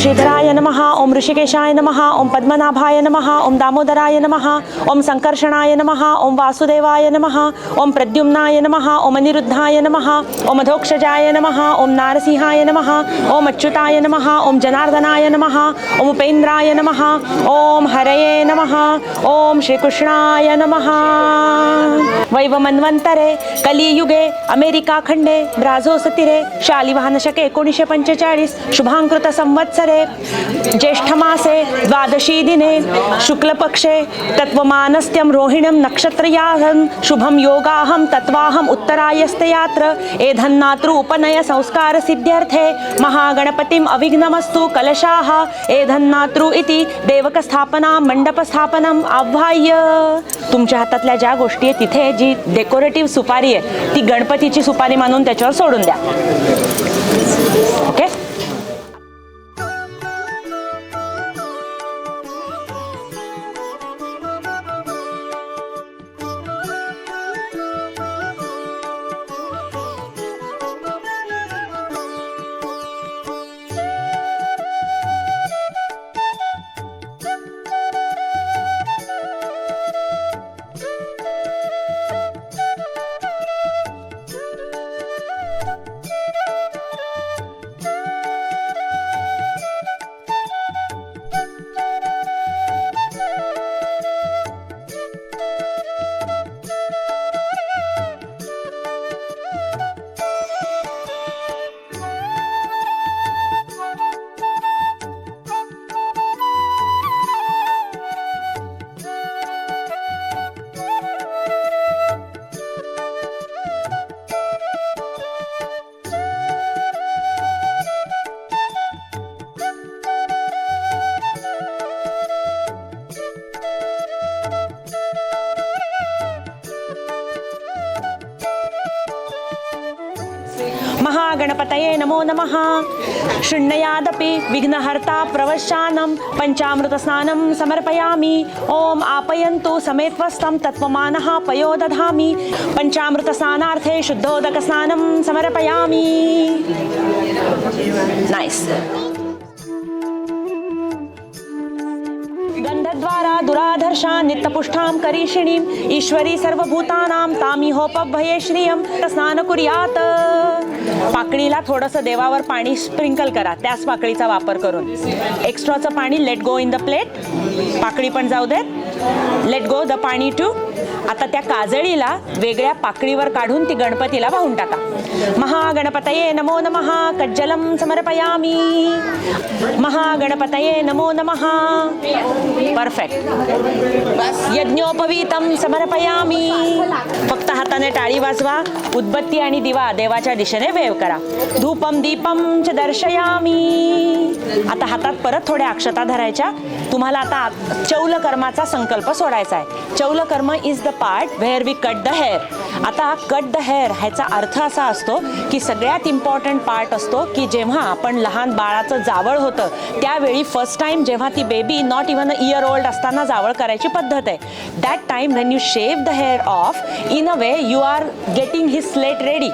श्रीधराय नमः, ओम ऋषिकेशाय नमः, ओम पद्मनाभाय नमः, ओम दामोदराय नमः, ओम संकर्षणाय नमः, ओम वासुदेवाय नमः, ओम प्रद्युम्नाय नमः, ओम अनिरुद्धाय नमः, ओम अधोक्षजाय नमः, ओम नारसिंहाय नमः, ओम अच्युताय नमः, ओम जनार्दनाय नमः, ओम उपेन्द्राय नमः, ओम हरये नमः, ओम श्रीकृष्णाय नमः। वैवमन्वन्तरे कलियुगे अमेरिका खंडे ब्राझोसतिरे शालिवाहन शके 1945 शुभांकृत संवत्सरे ज्येष्ठमासे द्वादशी दिने शुक्लपक्षे तत्वमानस्त्यं रोहिणीं नक्षत्रयाहं शुभं योगाहं तत्वाहं उत्तरायस्तयात्र एधन्नातृ उपनय संस्कार सिद्ध्यर्थे महागणपतिम अविघ्नमस्तु कलशाः एधन्नातृ इति देवक स्थापना मंडप स्थापनम आह्वाय। तुमच्या हातातल्या ज्या गोष्टी आहे तिथे जी डेकोरेटिव्ह सुपारी आहे ती गणपतीची सुपारी मानून त्याच्यावर सोडून द्या. ओके. महागणपतये नमो नमः. शृण्वयादपि विघ्नहर्ता प्रवश्यानं पंचामृत स्नानं समर्पयामि. ओम आपयन्तु समेत्वस्तं तत्वमानः पयो दधामि. पंचामृत स्नानार्थे शुद्धोदक स्नानं समर्पयामि. नाइस. गंधद्वारा दुराधर्षा नित्यपुष्टां करीषिणीं ईश्वरी सर्वभूतानां तामिहोपभये श्रियं स्नान कुर्यात. पाकळीला थोडंसं देवावर पाणी स्प्रिंकल करा त्याच पाकळीचा वापर करून. एक्स्ट्राचं पाणी let go in the plate. पाकळी पण जाऊ देत. Let go the pani too. आता त्या काजळीला वेगळ्या पाकळीवर काढून ती गणपतीला वाहून टाका. महागणपतये नमो नमः. कज्जलं समर्पयामि. महागणपतये नमो नमः. परफेक्ट. यज्ञोपवीतं समर्पयामि. फक्त हाताने टाळी वाजवा. उदबत्ती आणि दिवा देवाच्या दिशेने वेव करा. धूपम दीपम च दर्शयामि. आता हातात परत थोड्या अक्षता धरायच्या. तुम्हाला आता चौल कर्माचा संकल्प सोडायचा आहे. चौल कर्म is the part where we cut the hair. आता कट द हेअर ह्याचा अर्थ असा असतो की सगळ्यात इम्पॉर्टंट पार्ट असतो की जेव्हा आपण लहान बाळाचं जावळ होतं त्यावेळी फर्स्ट टाइम जेव्हा ती baby not even a year old असताना जावळ करायची पद्धत आहे. That time when you shave the hair off in a way you are getting his slate ready.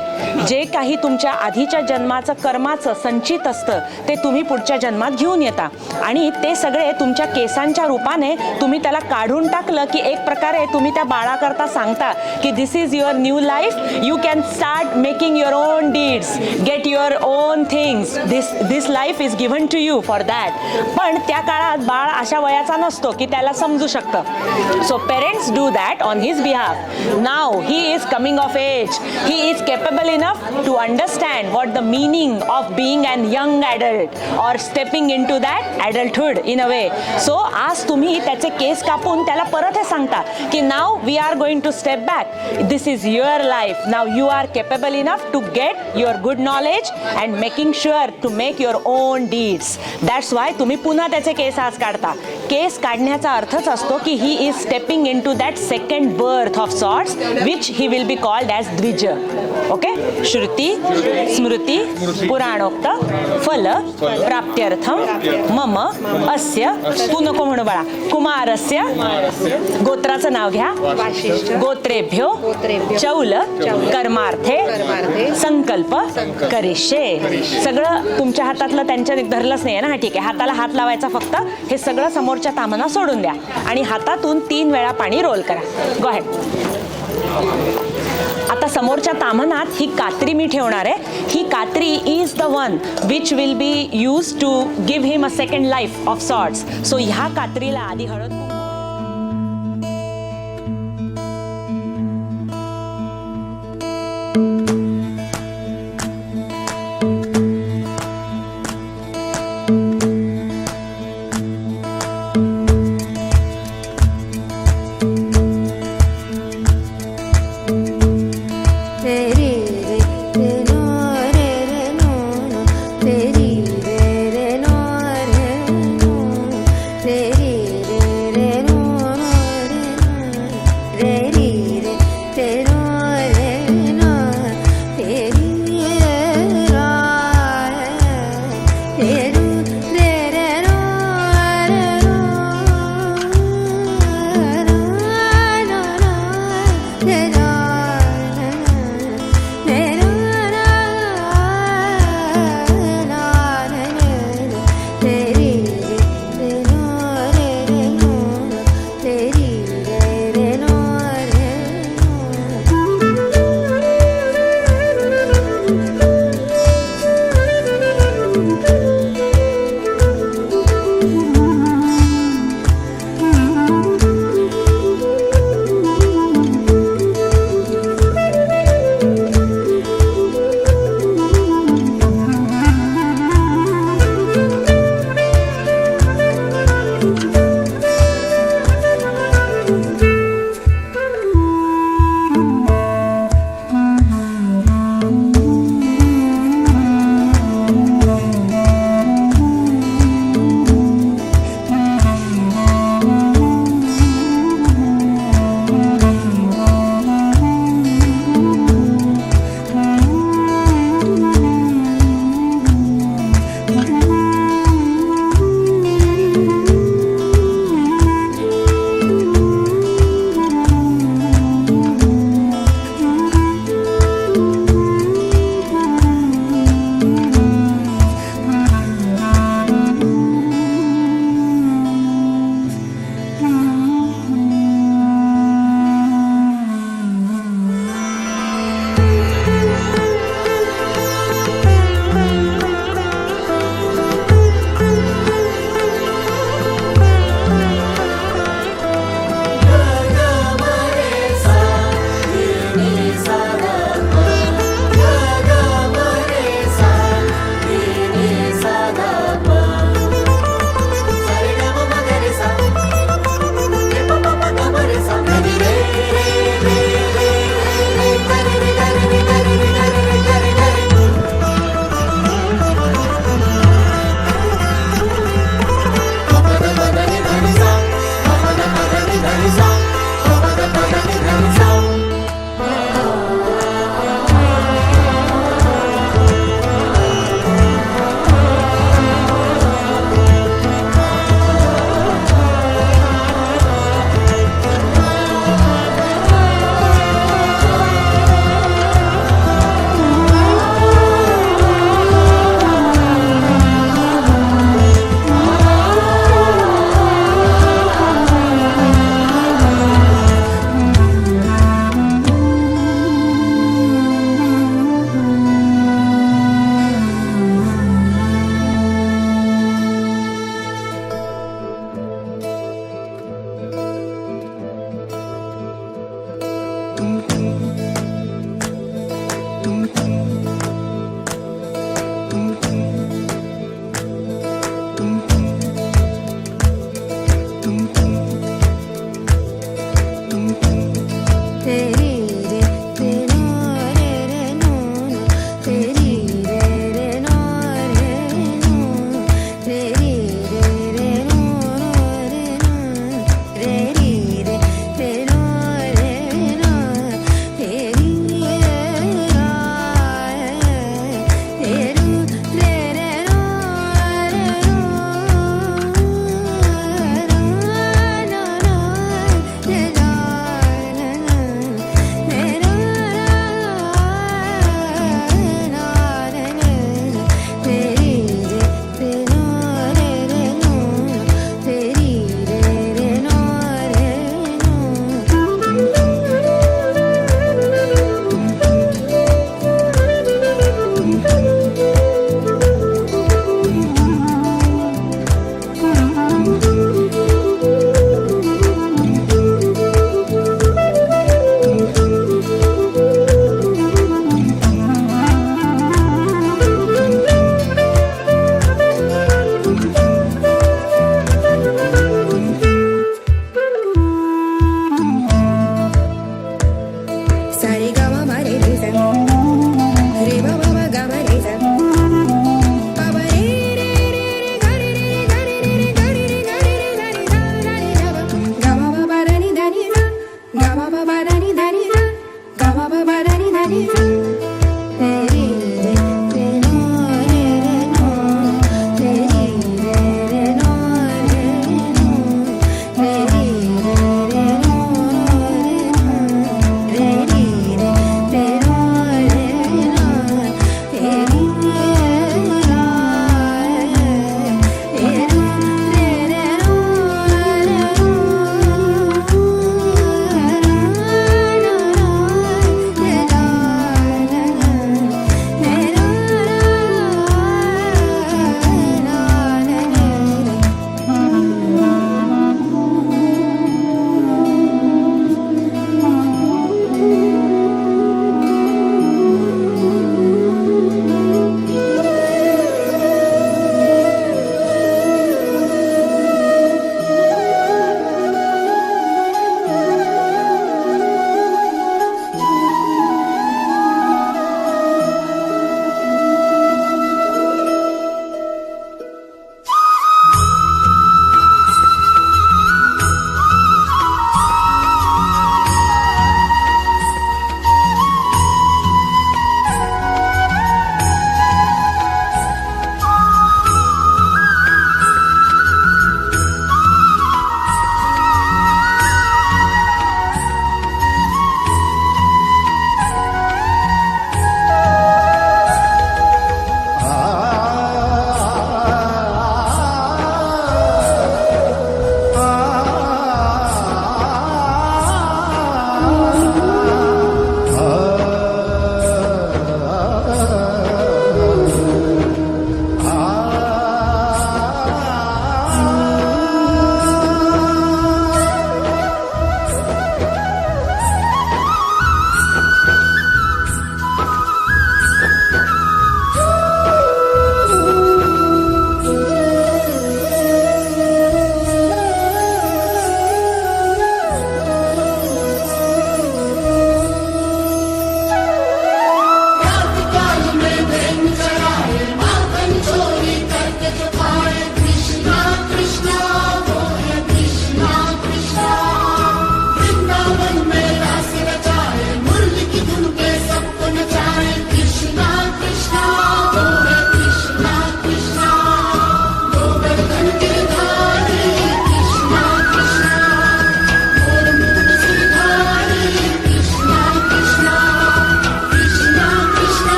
जे काही तुमच्या आधीच्या जन्माचं कर्माचं संचित असतं ते तुम्ही पुढच्या जन्मात घेऊन येता आणि ते सगळे तुमच्या केसांच्या रूपाने तुम्ही त्याला काढून टाकलं की एक प्रकारे तुम्ही त्या बाळाकरता सांगता की this is your new life. You can start making your own deeds. Get your own things. This life is given to you for that. पण त्या काळात बाळ अशा वयाचा नसतो की त्याला समजू शकतं. So parents do that on his behalf. Now he is coming of age. He is capable enough to understand what the meaning of being an young adult or stepping in to that adulthood in a way. So आज तुम्ही त्याचे case कापून त्याला परत हे सांगता की now we are going to step back. This is your life. Now you are capable enough to get your good knowledge and making sure to make your own deeds. That's why तुम्ही पुन्हा त्याचे case आज काढता. Case काढण्याचा अर्थच असतो की he is stepping in to that second birth of sorts which he will be called as द्विज. ओके. श्रुती स्मृती पुराणोक्त फल प्राप्त्यर्थम मम अस्य, तू नको म्हणू बाळा, कुमारस्य, गोत्राचं नाव घ्या, गोत्रेभ्यो चौल कर्मार्थे संकल्प करिष्ये. सगळं तुमच्या हातातलं त्यांच्या धरलंच नाही ना. हा ठीक आहे, हाताला हात लावायचा फक्त. हे सगळं समोरच्या तामना सोडून द्या आणि हातातून 3 वेळा पाणी रोल करा. Go ahead. आता समोरच्या तामनात ही कात्री मी ठेवणार आहे. ही कात्री is the one which will be use to give him a second life of sorts. So ह्या कात्रीला आधी हळद रे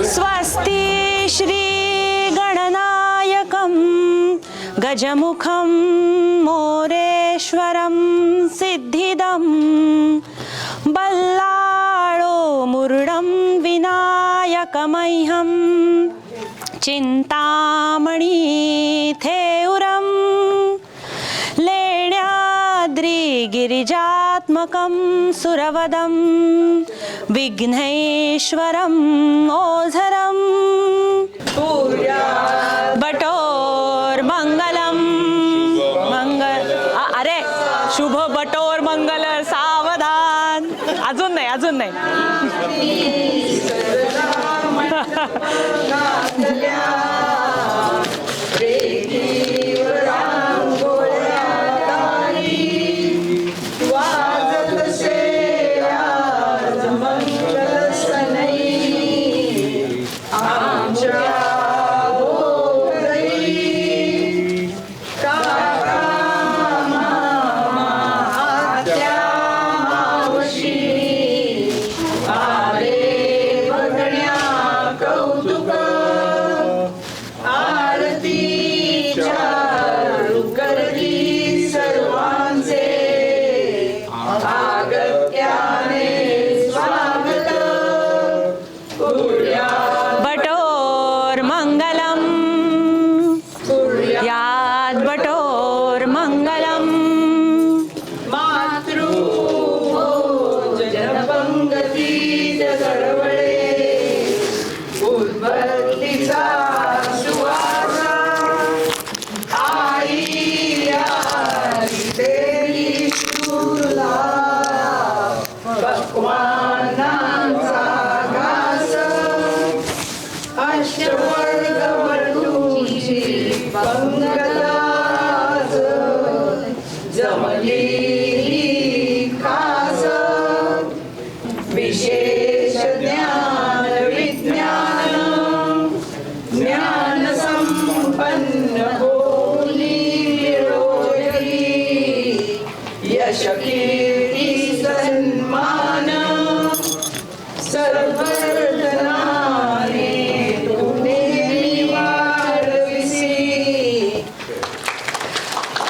स्वस्ति श्री गणनायकं गजमुखं मोरेश्वरं सिद्धिदं बल्लाळो मुरुडं विनायकमह्यं चिन्तामणि थेउरं लेण्याद्रिगिरिजात्मकं सुरवदं विघ्नेश्वरं ओझरं बटोर मंगलम अरे शुभ बटोर मंगल सावधान. अजून नाही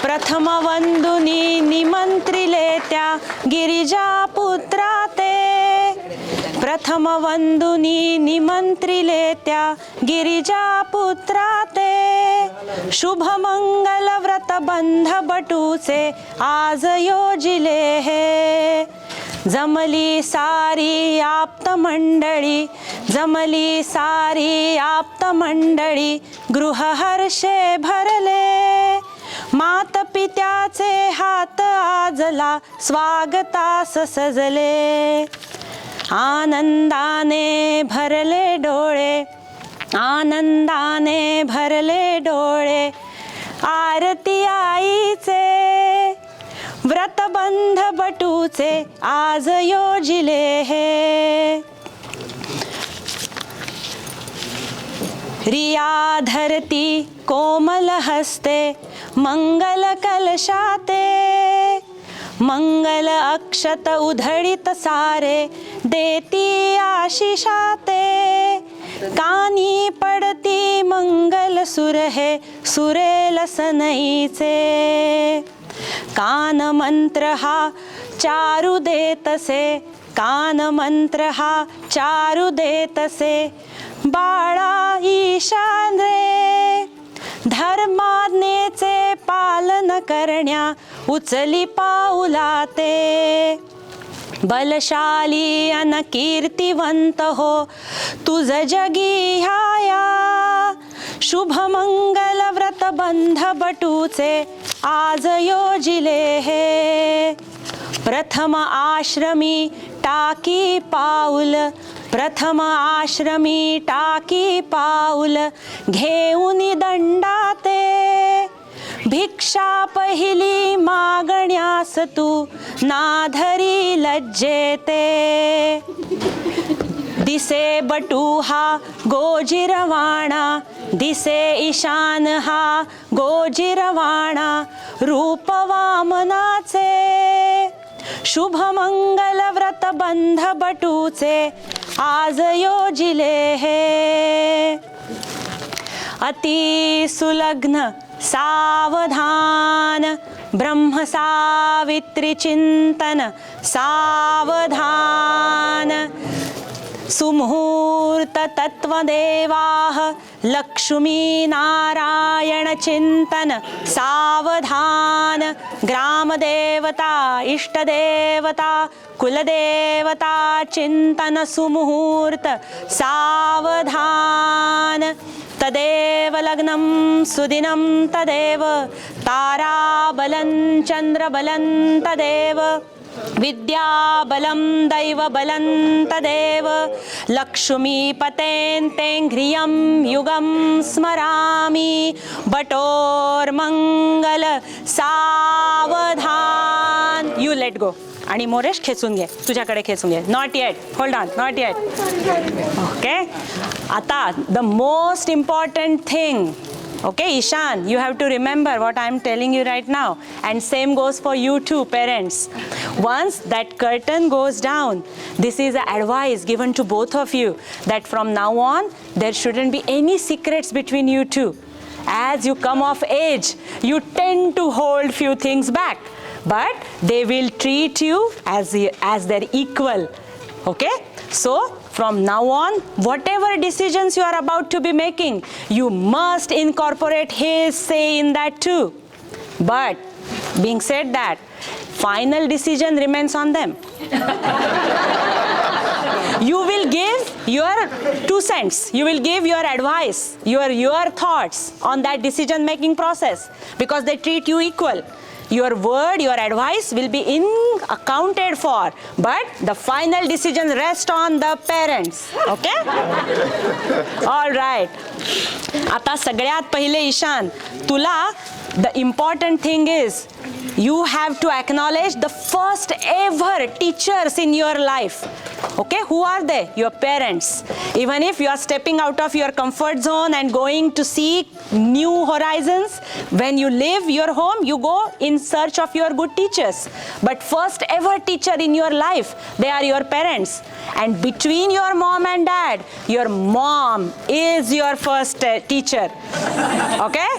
प्रथमवंदुनी निमंत्रिले त्या गिरिजापुत्रा ते प्रथमवंदुनी निमंत्रिले त्या गिरिजापुत्रा ते शुभमंगल व्रत बंध बटूचे आज योजिले हे जमली सारी आप्त मंडळी जमली सारी आप्त मंडळी गृहहर्षे भरले मात पित्याचे हात आजला स्वागतास सजले आनंदाने भरले डोळे आनंदाने भरले डोळे आरती आईचे व्रतबंध बटूचे आज योजिले हे रिया धरती कोमल हस्ते मंगल कलशाते मंगल अक्षत उधळीत सारे देती आशिषाते कानी पडती मंगल सुर हे सुरेल सनईचे कान मंत्र हा चारू देतसे कान मंत्र हा चारू देतसे बाळा ईशान रे धर्माज्ञेचे पालन करण्या उचली पाऊलाते बलशाली अन कीर्तिवंत हो तुझ जगी ह्याया शुभमंगल व्रत बंध बटूचे आज योजिले हे प्रथम आश्रमी टाकी पाऊल प्रथम आश्रमी टाकी पाऊल घेऊन दंडाते भिक्षा पहिली मागण्यास तू नाधरी लज्जेते दिसे बटू हा गोजिरवाणा दिसे ईशान हा गोजिरवाणा रूप वामनाचे शुभमंगल व्रत बंध बटूचे आज योजिले हे अति सुलग्न सावधान ब्रह्म सावित्री चिंतन सावधान सुमुहूर्त तत्वदेवाः लक्ष्मी नारायण चिंतन सावधान ग्रामदेवता इष्टदेवता कुलदेवता चिंतन सुमुहूर्त सावधान तदेव लग्नं सुदिनं तदेव ताराबलं चंद्रबलं तदेव विद्याबलं दैवबलं तदेव लक्ष्मीपतेन्तें ह्रियं युगं स्मरामि बटोर्मंगल सावधान. You let go. आणि मोरेश खेचून घे, तुझ्याकडे खेचून घे. Not yet, hold on, not yet. Okay. आता the most important thing. Okay, Ishan, you have to remember what I am telling you right now, and same goes for you too, parents. Once that curtain goes down, this is advice given to both of you, that from now on there shouldn't be any secrets between you two. As you come of age, you tend to hold few things back, but they will treat you as their equal. Okay, so from now on, whatever decisions you are about to be making, you must incorporate his say in that too. But being said that, final decision remains on them. You will give your 2 cents, you will give your advice, your thoughts on that decision making process, because they treat you equal. Your word, your advice will be accounted for, but the final decision rests on the parents. Okay? All right. आता सगळ्यात पहिले ईशान, तुला the important thing is you have to acknowledge the first ever teachers in your life. Okay, who are they? Your parents. Even if you are stepping out of your comfort zone and going to seek new horizons, when you leave your home, you go in search of your good teachers. But first ever teacher in your life, they are your parents. And between your mom and dad, your mom is your first teacher. Okay?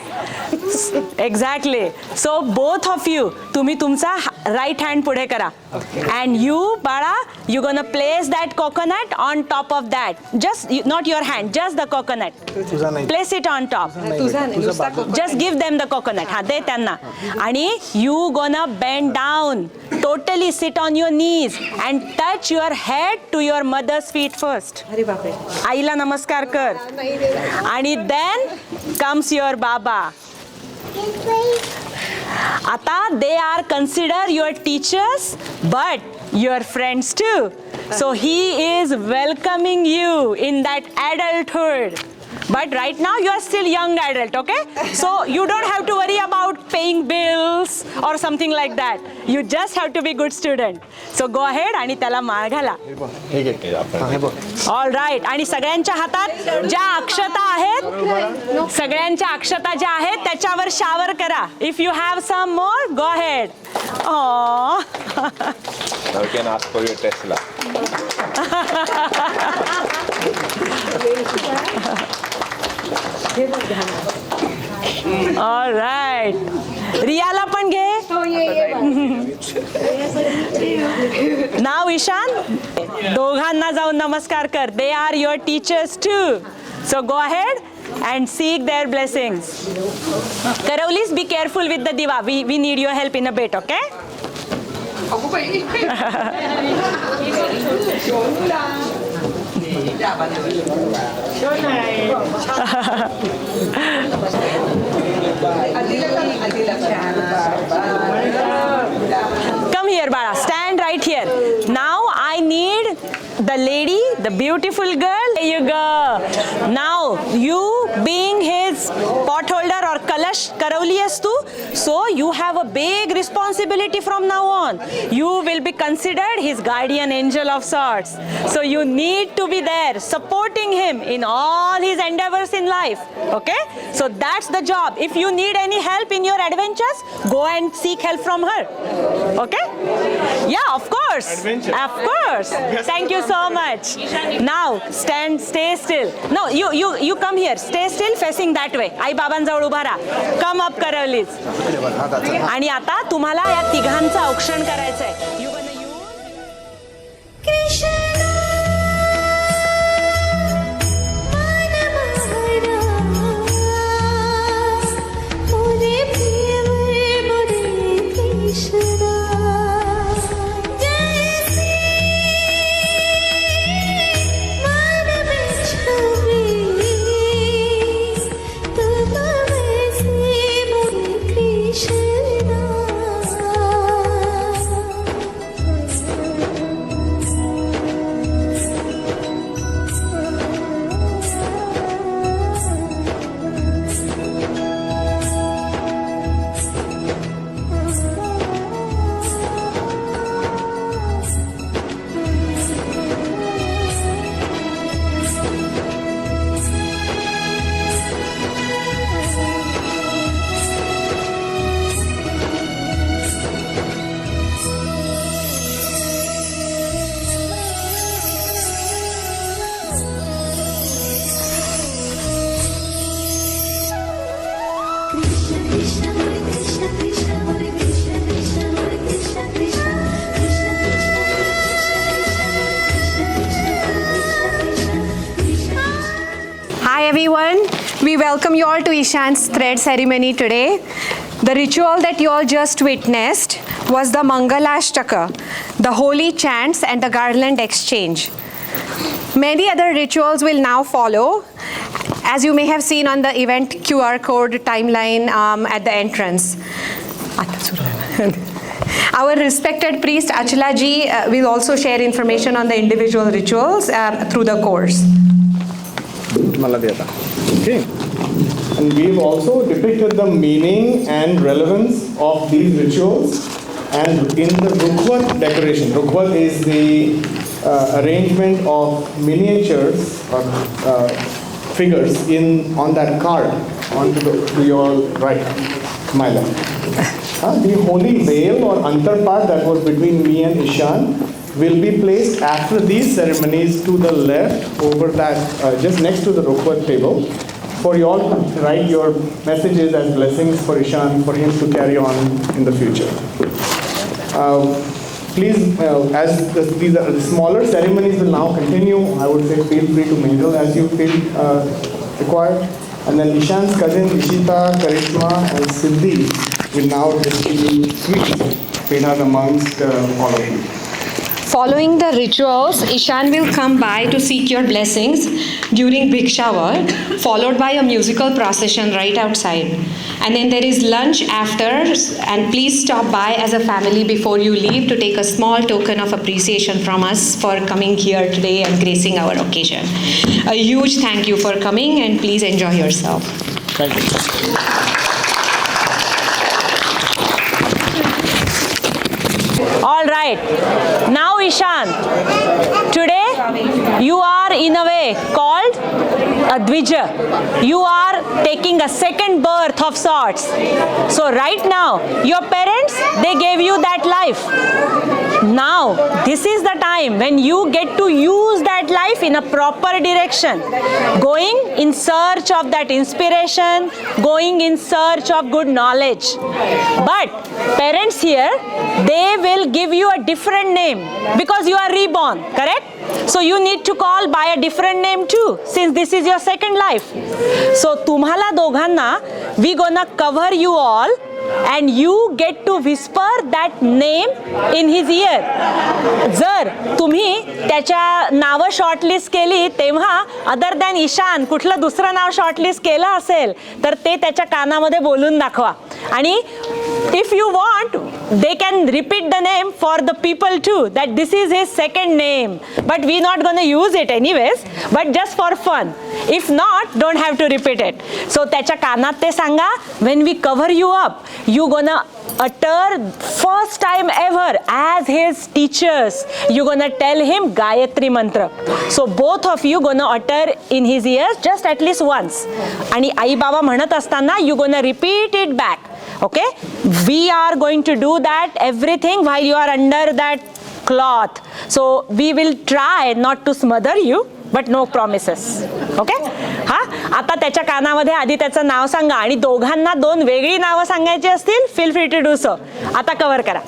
Exactly. So both of you, तुम्ही तुमचा right hand पुढे करा. And you, बाळा, you gonna place that coconut on top of that. Just not your hand, just the coconut. Place it on top. Just give them the coconut. हा दे त्यांना. आणि you gonna bend down. Totally sit on your knees and touch your head to your mother's feet first. आईला नमस्कार कर. आणि then comes your baba. Ata, they are considered your teachers, but your friends too. So he is welcoming you in that adulthood. But right now you are still young adult, okay? So you don't have to worry about paying bills or something like that. You just have to be good student. So go ahead आणि त्याला माळ घाला. All right. आणि सगळ्यांच्या हातात ज्या अक्षता आहेत, सगळ्यांच्या अक्षता ज्या आहेत त्याच्यावर शावर करा. If you have some more, go ahead. Aww. Now you can ask for your Tesla. All right. रियाला पण घे. Now Ishan, दोघांना जाऊन नमस्कार कर. They are your teachers too. So go ahead and seek their blessings. Karavlis, be careful with the diva. We need your help in a bit, okay? Come here, Bala. Stand right here. Now I need the lady, the beautiful girl. There you go. Now you being his pot holder or kalash karavli astu, so you have a big responsibility from now on. You will be considered his guardian angel of sorts. So you need to be there supporting him in all his endeavors in life. Okay? So that's the job. If you need any help in your adventures, go and seek help from her. Okay? Yeah, of course. course. Adventure. Of course. Thank you so much. Now stay still. No, you come here. Stay still facing that way. आई बाबांजवळ उभा राहा. Come up करवलीच. आणि आता तुम्हाला या तिघांचं औक्षण करायचंय. You gonna use Hi everyone, we welcome you all to Ishan's thread ceremony today. The ritual that you all just witnessed was the Mangalashtaka, the holy chants and the garland exchange. Many other rituals will now follow, as you may have seen on the event QR code timeline at the entrance. Our respected priest Achila ji will also share information on the individual rituals through the course. Okay. And we've also depicted the meaning and relevance of these rituals. And in the Rukvat decoration, Rukvat is the arrangement of miniatures or figures on that card to your right, my left. The holy veil or antar part that was between me and Ishan will be placed after these ceremonies to the left over that, just next to the Rukvat table, for you all to write your messages as blessings for Ishan, for him to carry on in the future. Please, as the smaller ceremonies will now continue, I would say feel free to mingle as you feel required. And then Ishan's cousin Ishita, Karishma and Siddhi will now distribute sweets prepared amongst all of you. Following the rituals, Ishan will come by to seek your blessings during Bhiksha hour, followed by a musical procession right outside. And then there is lunch after, and please stop by as a family before you leave to take a small token of appreciation from us for coming here today and gracing our occasion. A huge thank you for coming, and please enjoy yourself. Thank you. All right. Now Ishan, today you are in a way called a Dvija. You are taking a second birth of sorts. So right now, your parents, they gave you that life. Now, this is the time when you get to use that life in a proper direction. Going in search of that inspiration, going in search of good knowledge. But parents here, they will give you a different name because you are reborn, correct? So you need to call by a different name too, since this is your second life. So तुम्हाला दोघांना, we gonna cover you all and you get to whisper that name in his ear. जर तुम्ही त्याच्या नावं shortlist केली तेव्हा other than Ishan कुठलं दुसरं नाव शॉर्टलिस्ट केलं असेल तर ते त्याच्या कानामध्ये बोलून दाखवा. आणि if you want, they can repeat the name for the people too, that this is his second name, but we're not going to use it anyways, but just for fun. If not, don't have to repeat it. So त्याच्या कानात ते सांगा, when we cover you up, you gonna utter first time ever as his teachers, you gonna tell him Gayatri mantra. So both of you gonna utter in his ears just at least once. आणि आई बाबा म्हणत असताना you gonna repeat it back. Okay, we are going to do that everything while you are under that cloth. So we will try not to smother you, but no promises. Okay? हा, आता त्याच्या कानामध्ये आधी त्याचं नाव सांगा आणि दोघांना 2 वेगळी नावं सांगायची असतील, feel free to do so. आता कव्हर करा.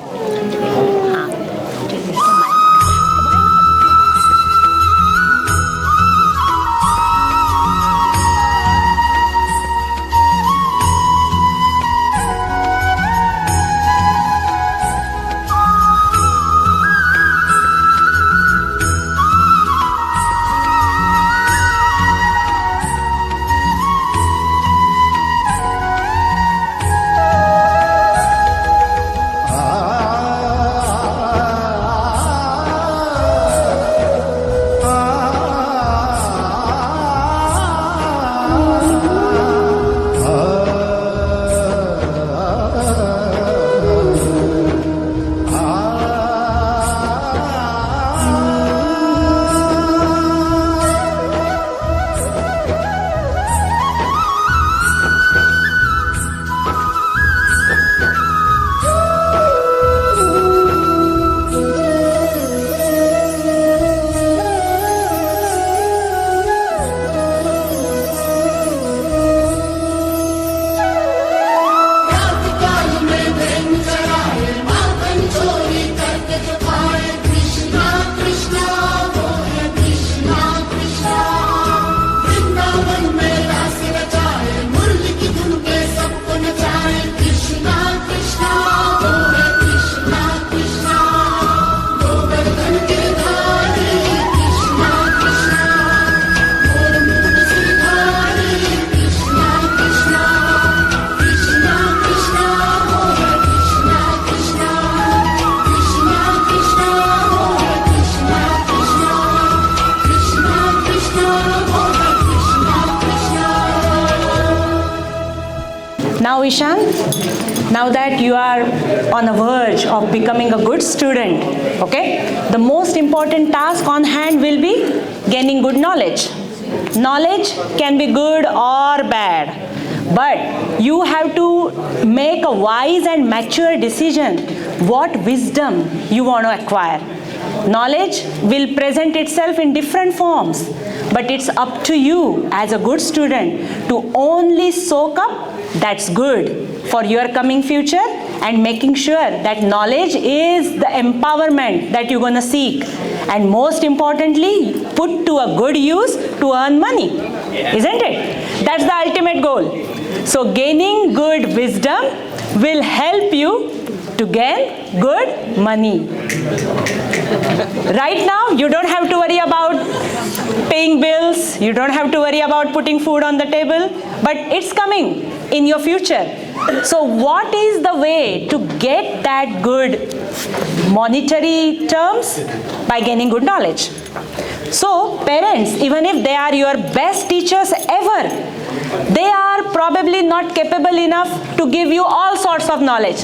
Now Ishan, now that you are on the verge of becoming a good student, okay, the most important task on hand will be gaining good knowledge. Knowledge can be good or bad, but you have to make a wise and mature decision what wisdom you want to acquire. Knowledge will present itself in different forms, but it's up to you as a good student to only soak up that's good for your coming future and making sure that knowledge is the empowerment that you're going to seek, and most importantly put to a good use to earn money, isn't it? That's the ultimate goal. So gaining good wisdom will help you to gain good money. Right now you don't have to worry about paying bills, you don't have to worry about putting food on the table, but it's coming in your future. So what is the way to get that good monetary terms? By gaining good knowledge. So parents, even if they are your best teachers ever, they are probably not capable enough to give you all sorts of knowledge.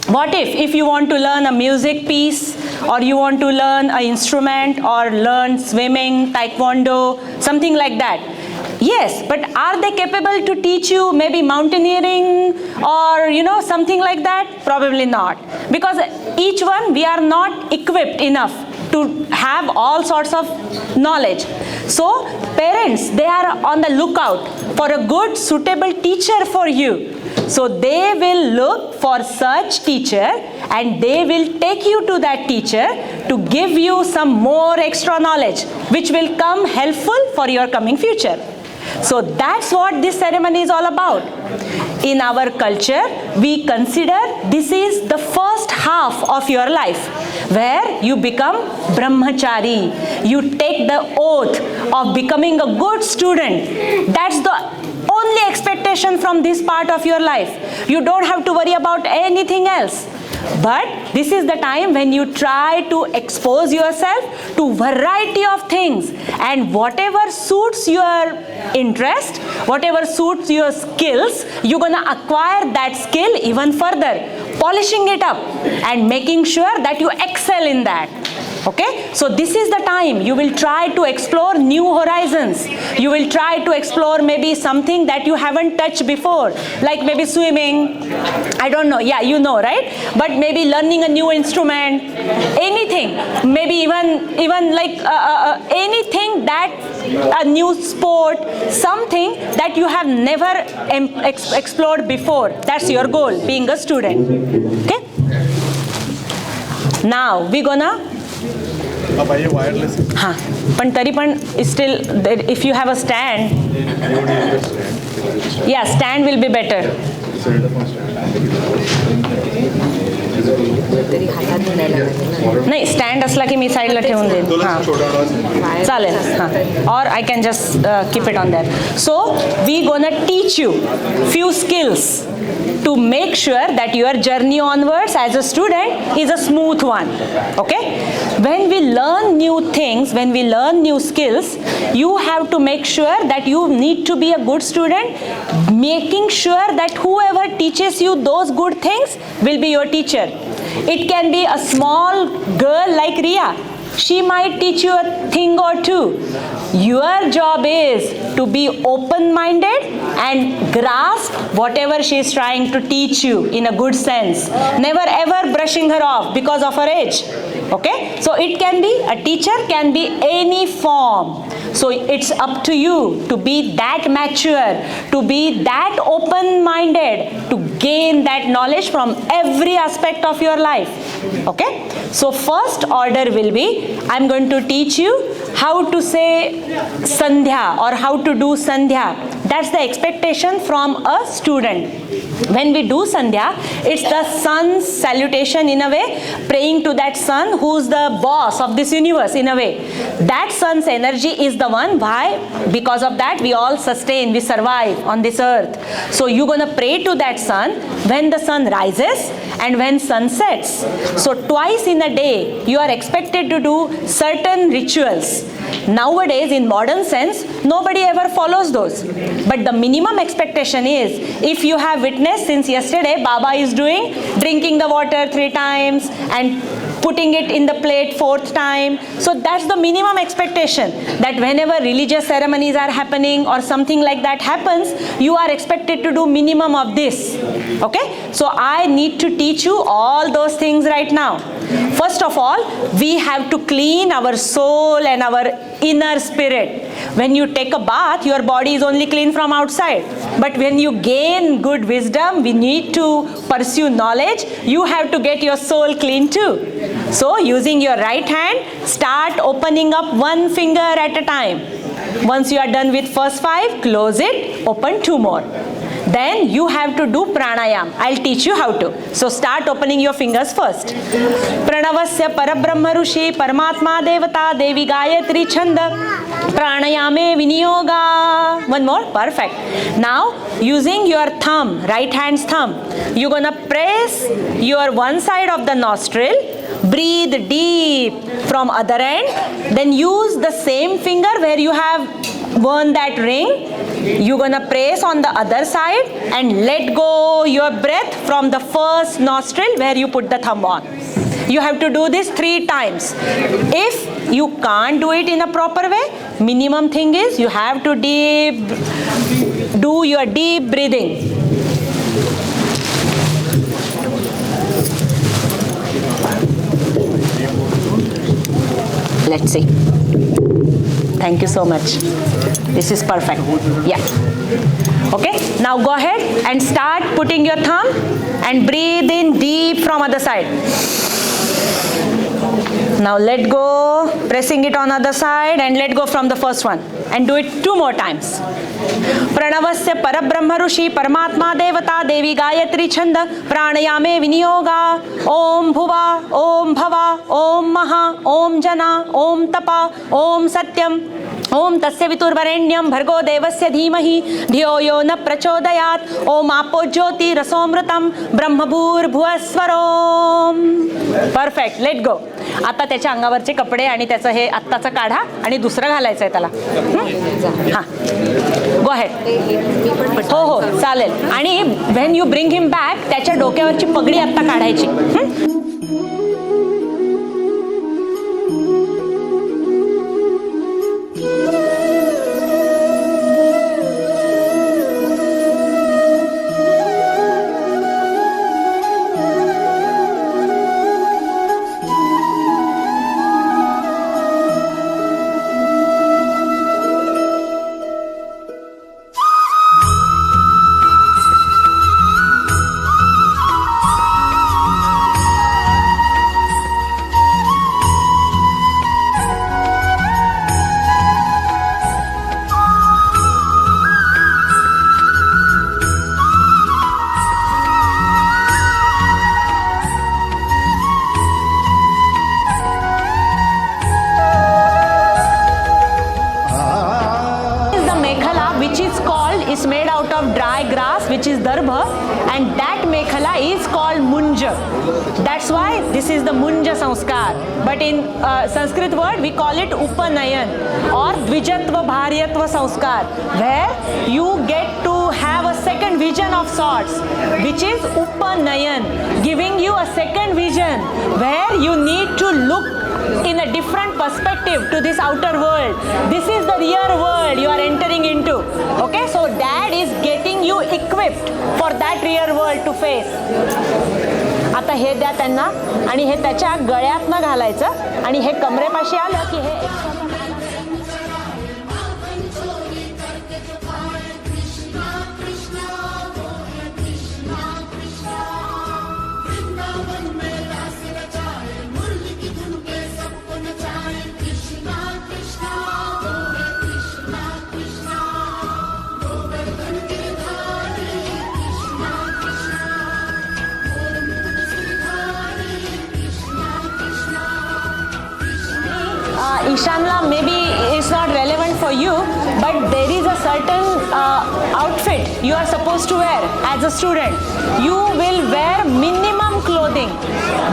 What if you want to learn a music piece, or you want to learn an instrument, or learn swimming, taekwondo, something like that? Yes, but are they capable to teach you maybe mountaineering or something like that? Probably not, because each one we are not equipped enough to have all sorts of knowledge. So parents, they are on the lookout for a good suitable teacher for you. So they will look for such teacher and they will take you to that teacher to give you some more extra knowledge which will come helpful for your coming future. So that's what this ceremony is all about. In our culture, we consider this is the first half of your life where you become brahmachari. You take the oath of becoming a good student. That's the only expectation from this part of your life. You don't have to worry about anything else. But this is the time when you try to expose yourself to variety of things, and whatever suits your interest, whatever suits your skills, you're gonna acquire that skill even further, polishing it up and making sure that you excel in that. Okay, so this is the time you will try to explore new horizons. You will try to explore maybe something that you haven't touched before, like maybe swimming, I don't know, yeah, you know, right? But maybe learning a new instrument, anything, maybe even like anything that, a new sport, something that you have never explored before. That's your goal, being a student. Okay? Now we gonna हां पण तरी पण still if you have a stand, yeah, stand will be better. नाही, stand असला की मी साईडला ठेवून देईन. हां चालेल. हां, और I can just keep it on that. So we gonna teach you few skills to make sure that your journey onwards as a student is a smooth one. Okay, when we learn new things, when we learn new skills, you have to make sure that you need to be a good student, making sure that whoever teaches you those good things will be your teacher. It can be a small girl like Riya. She might teach you a thing or two. Your job is to be open-minded and grasp whatever she is trying to teach you in a good sense. Never ever brushing her off because of her age. Okay? So it can be, a teacher can be any form. So it's up to you to be that mature, to be that open-minded, to gain that knowledge from every aspect of your life. Okay? So first order will be, I'm going to teach you how to say Sandhya or how to do Sandhya. That's the expectation from a student. When we do Sandhya, it's the sun's salutation in a way, praying to that sun who's the boss of this universe in a way. That sun's energy is the one. Why? Because of that we all sustain, we survive on this earth. So you're gonna pray to that sun when the sun rises and when sun sets. So twice in a day you are expected to do certain rituals. Nowadays, in modern sense, nobody ever follows those. But the minimum expectation is, if you have witnessed since yesterday, Baba is doing drinking the water 3 times and putting it in the plate 4th time. So that's the minimum expectation, that whenever religious ceremonies are happening or something like that happens, you are expected to do minimum of this. Okay? So I need to teach you all those things right now. First of all, we have to clean our soul and our inner spirit. When you take a bath, your body is only clean from outside. But when you gain good wisdom, we need to pursue knowledge, you have to get your soul clean too. So using your right hand, start opening up 1 finger at a time. Once you are done with first 5, close it, open 2 more. Then you have to do pranayam. I'll teach you how to. So start opening your fingers first. Pranavasya parabrahma rushi paramatma devata devi gayatri chanda pranayame viniyoga. One more. Perfect. Now using your thumb, right hand's thumb, you're gonna press your one side of the nostril, breathe deep from other end, then use the same finger where you have worn that ring, you're gonna press on the other side and let go your breath from the first nostril where you put the thumb on. You have to do this 3 times. If you can't do it in a proper way, minimum thing is you have to do your deep breathing. Let's see. Thank you so much. This is perfect. Yeah. Okay. Now go ahead and start putting your thumb and breathe in deep from other side. Now let go, pressing it on other side and let go from the first one. And do it 2 more times. Pranavasya parabrahma rushi paramatma devata devi gayatri chanda pranayame viniyoga om bhuva om bhava om maha om jana om tapa om satyam ओम तस्य वितुर्वरेण्यं भर्गो देवस्य धीमहि धियो यो न प्रचोदयात् ओम आपो ज्योति रसोमृतम ब्रह्मभूर्भुवस्वरोम. Perfect. Let go. आता त्याच्या अंगावरचे कपडे आणि त्याचं हे आत्ताचं काढा आणि दुसरं घालायचं आहे त्याला. हां, गो अहेड. हो हो चालेल. आणि when you bring him back, त्याच्या डोक्यावरची पगडी आत्ता काढायची. mekhala which is made out of dry grass, which is darbha, and that mekhala is called munja. That's why this is the munja sanskar. But in Sanskrit word we call it upanayan or dvijatva bharyatva sanskar, where you get to have a second vision of sorts, which is upanayan, giving you a second vision where you need to look in a different perspective to this outer world. This is the real world you are entering into. Okay, so dad is getting you equipped for that real world to face. आता हे द्या त्यांना आणि हे त्याच्या गळ्यातनं घालायचं आणि हे कमरेपाशी आलं की हे Ishanla, maybe it's not relevant for you, but there is a certain outfit you are supposed to wear as a student. You will wear minimum clothing,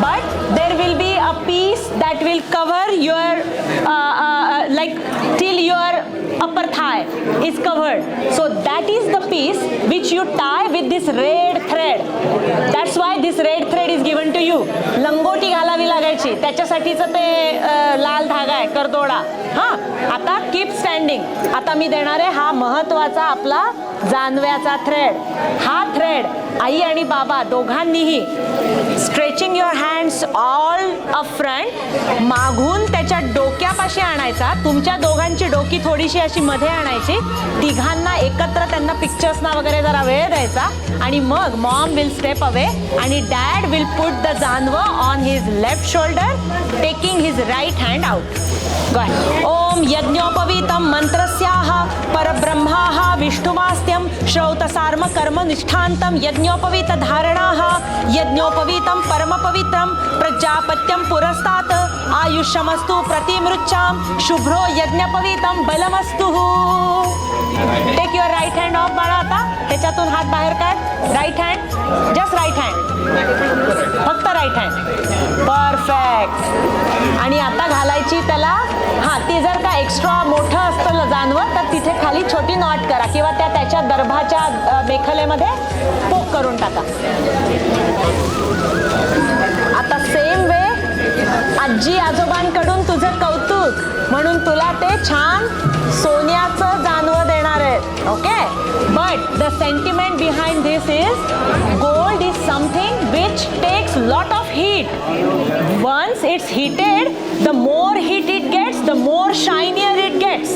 but there will be a piece that will cover your like till your upper thigh is covered. So that is the piece which you tie with this red thread. That's why this red thread is given to you. लंगोटी घालावी लागायची, त्याच्यासाठीचं ते लाल धागा आहे करदोडा. हां, आता keep standing. आता मी देणार आहे हा महत्त्वाचा आपला जानव्याचा थ्रेड. हा थ्रेड आई आणि बाबा दोघांनीही stretching your hands all up front, मागून त्याच्या डोक्यापाशी आणायचा. तुमच्या दोघांची डोकी थोडीशी अशी मध्ये आणायची. तिघांना एकत्र त्यांना पिक्चर्सना वगैरे जरा वेळ द्यायचा आणि मग मॉम विल स्टेप अवे आणि dad will put the janave on his left shoulder, taking his right hand out. ओम यज्ञोपवीतं मंत्रस्याः परब्रह्माः विष्णुमास्त्यं श्रौतसार्म कर्म निष्ठान्तं यज्ञोपवीत धारणाः यज्ञोपवीतं परमपवित्रं प्रजापत्यं पुरस्तात् आयुष्यमस्तु प्रतिमृच्छां शुभ्रो यज्ञोपवीतं बलमस्तु. Take your right hand off बाळा. आता त्याच्यातून हात बाहेर काढ. Right hand, just right hand, फक्त राईट हँड. परफेक्ट. आणि आता घालायची त्याला, हां, ती जर का एक्स्ट्रा मोठं असतं जानवं तर तिथे खाली छोटी नॉट करा किंवा त्याच्या दर्भाच्या मेखलेमध्ये पोक करून टाका. आता सेम वे आजी आजोबांकडून तुझं कौतुक म्हणून तुला ते छान सोन्याचं जानवं देणार आहेत. Okay, but the sentiment behind this is gold is something which takes lot of heat. Once it's heated, the more heat it gets, the more shinier it gets.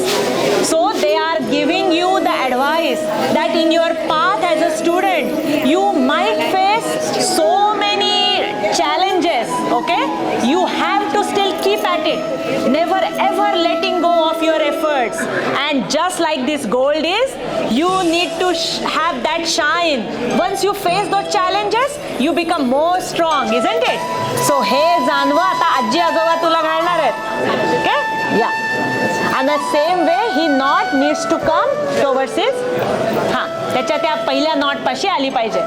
So they are giving you the advice that in your path as a student, you might face so many challenges. Okay, you have to still keep at it, never ever letting go of your efforts. And just like this gold is, you need to have that shine. Once you face those challenges, you become more strong, isn't it? So हे जानवं आता आजी आजोबा तुला घालणार आहेत. Okay, या. And the same way he knot needs to come towards his, हां, त्याच्या त्या पहिल्या नॉट पाशी आली पाहिजे.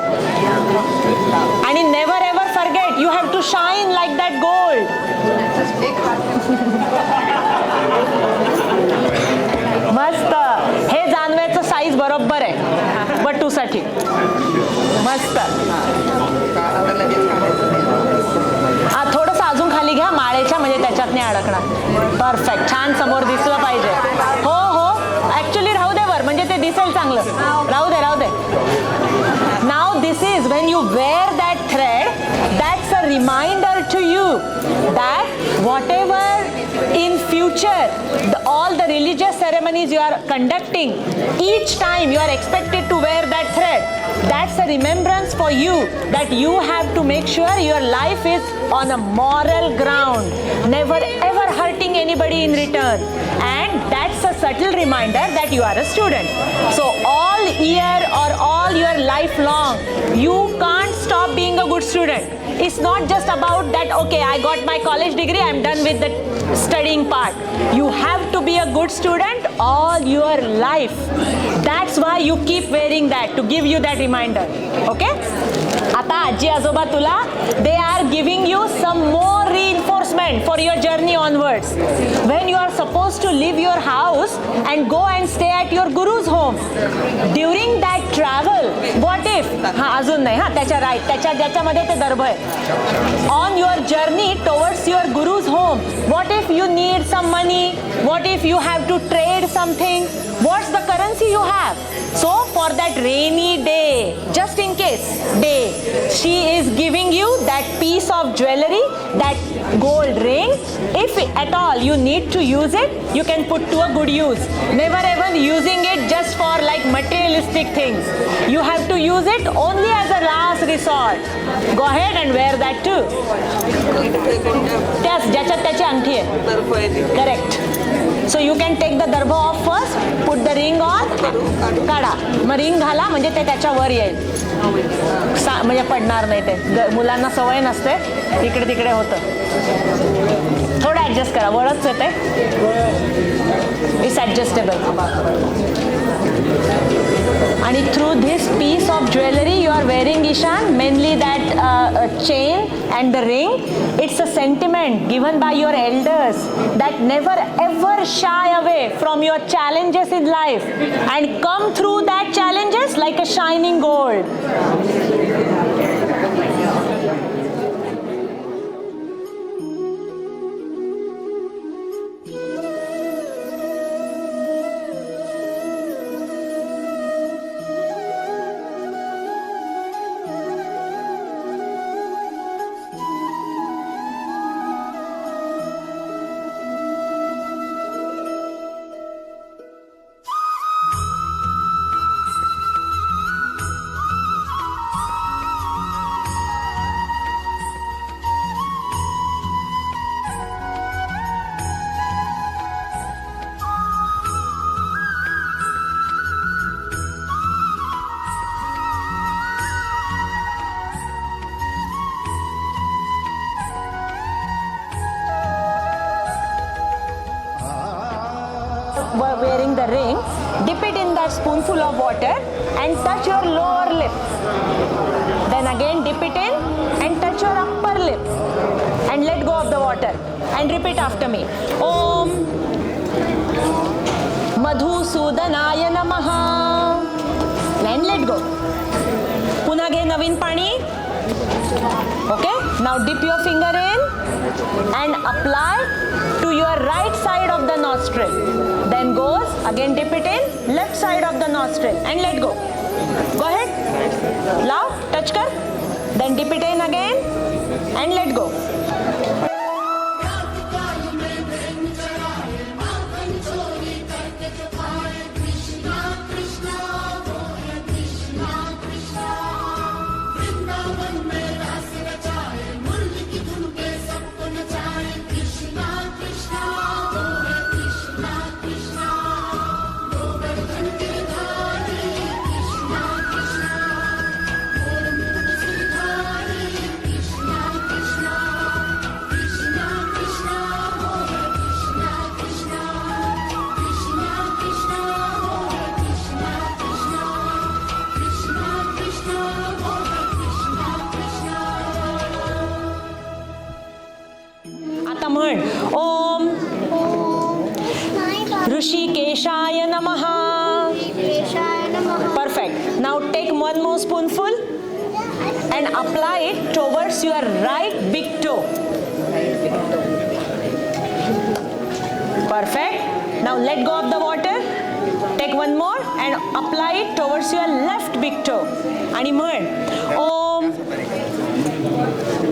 आणि never ever forget, you have to shine like that gold. मस्त. हे जानव्याचं साईज बरोबर आहे बटूसाठी. मस्त. हा, थोडंसं अजून खाली घ्या माळेच्या, म्हणजे त्याच्यात नाही अडकणार. परफेक्ट. छान समोर दिसलं पाहिजे. हो हो, ॲक्च्युली राहू दे वर, म्हणजे ते दिसेल चांगलं. राहू दे राहू दे. Now this is when you wear that thread, that's a reminder to you that whatever in future, all the religious ceremonies you are conducting, each time you are expected to wear that thread. That's a remembrance for you that you have to make sure your life is on a moral ground, never ever hurting anybody in return. And that's a subtle reminder that you are a student. So all year or all your life long, you can't stop being a good student. It's not just about that, okay, I got my college degree, I'm done with the studying part. You have to be a good student all your life. That's why you keep wearing that, to give you that reminder. Okay? आता आजी आजोबा तुला, they are giving you some more reinforcement for your journey onwards. When you are supposed to leave your house and go and stay at your guru's home, during that travel, what if, अजून नाही त्याच्या right, ज्याच्यामध्ये ते दर्भ आहे, on your journey towards your guru's home, what if you need some money, what if you have to trade something, what's the currency you have? So for that rainy day, just in case day, she is giving you that piece of jewelry, that gold ring. If at all you need to use it, you can put to a good use. Never ever using it just for like materialistic things. You have to use it only as a last resort. Go ahead and wear that too. ज्याच्यात त्याची अंगठी आहे. Correct. So you can take the darbha off first, put the ring on, काढा. मग ring घाला म्हणजे ते त्याच्यावर येईल. म्हणजे पडणार नाही ते. मुलांना सवय नसते, इकडे तिकडे होतं. थोडं ॲडजस्ट करा, वळच येते. It's adjustable. आणि through this piece of jewellery you are wearing Ishan, mainly that chain and the ring, it's a sentiment given by your elders that never ever shy away from your challenges in life and come through that challenges like a shining gold. Wearing the ring, dip it in that spoonful of water and touch your lower lip. Then again dip it in and touch your upper lip and let go of the water and repeat after me. Om Madhusudanaya Namaha. And let go. पुन्हा घे नवीन पाणी. Okay? Now dip your finger in and apply to your right side of the nostril. Then goes, again dip it in, left side of the nostril and let go. Go ahead. Now touch kar. Then dip it in again and let go. म्हण ओम ऋषिकेशाय नमः. Perfect. Now take one more spoonful and apply it towards your right big toe. Perfect. Now let go of the water. Take one more and apply it towards your left big toe. आणि म्हण ओम.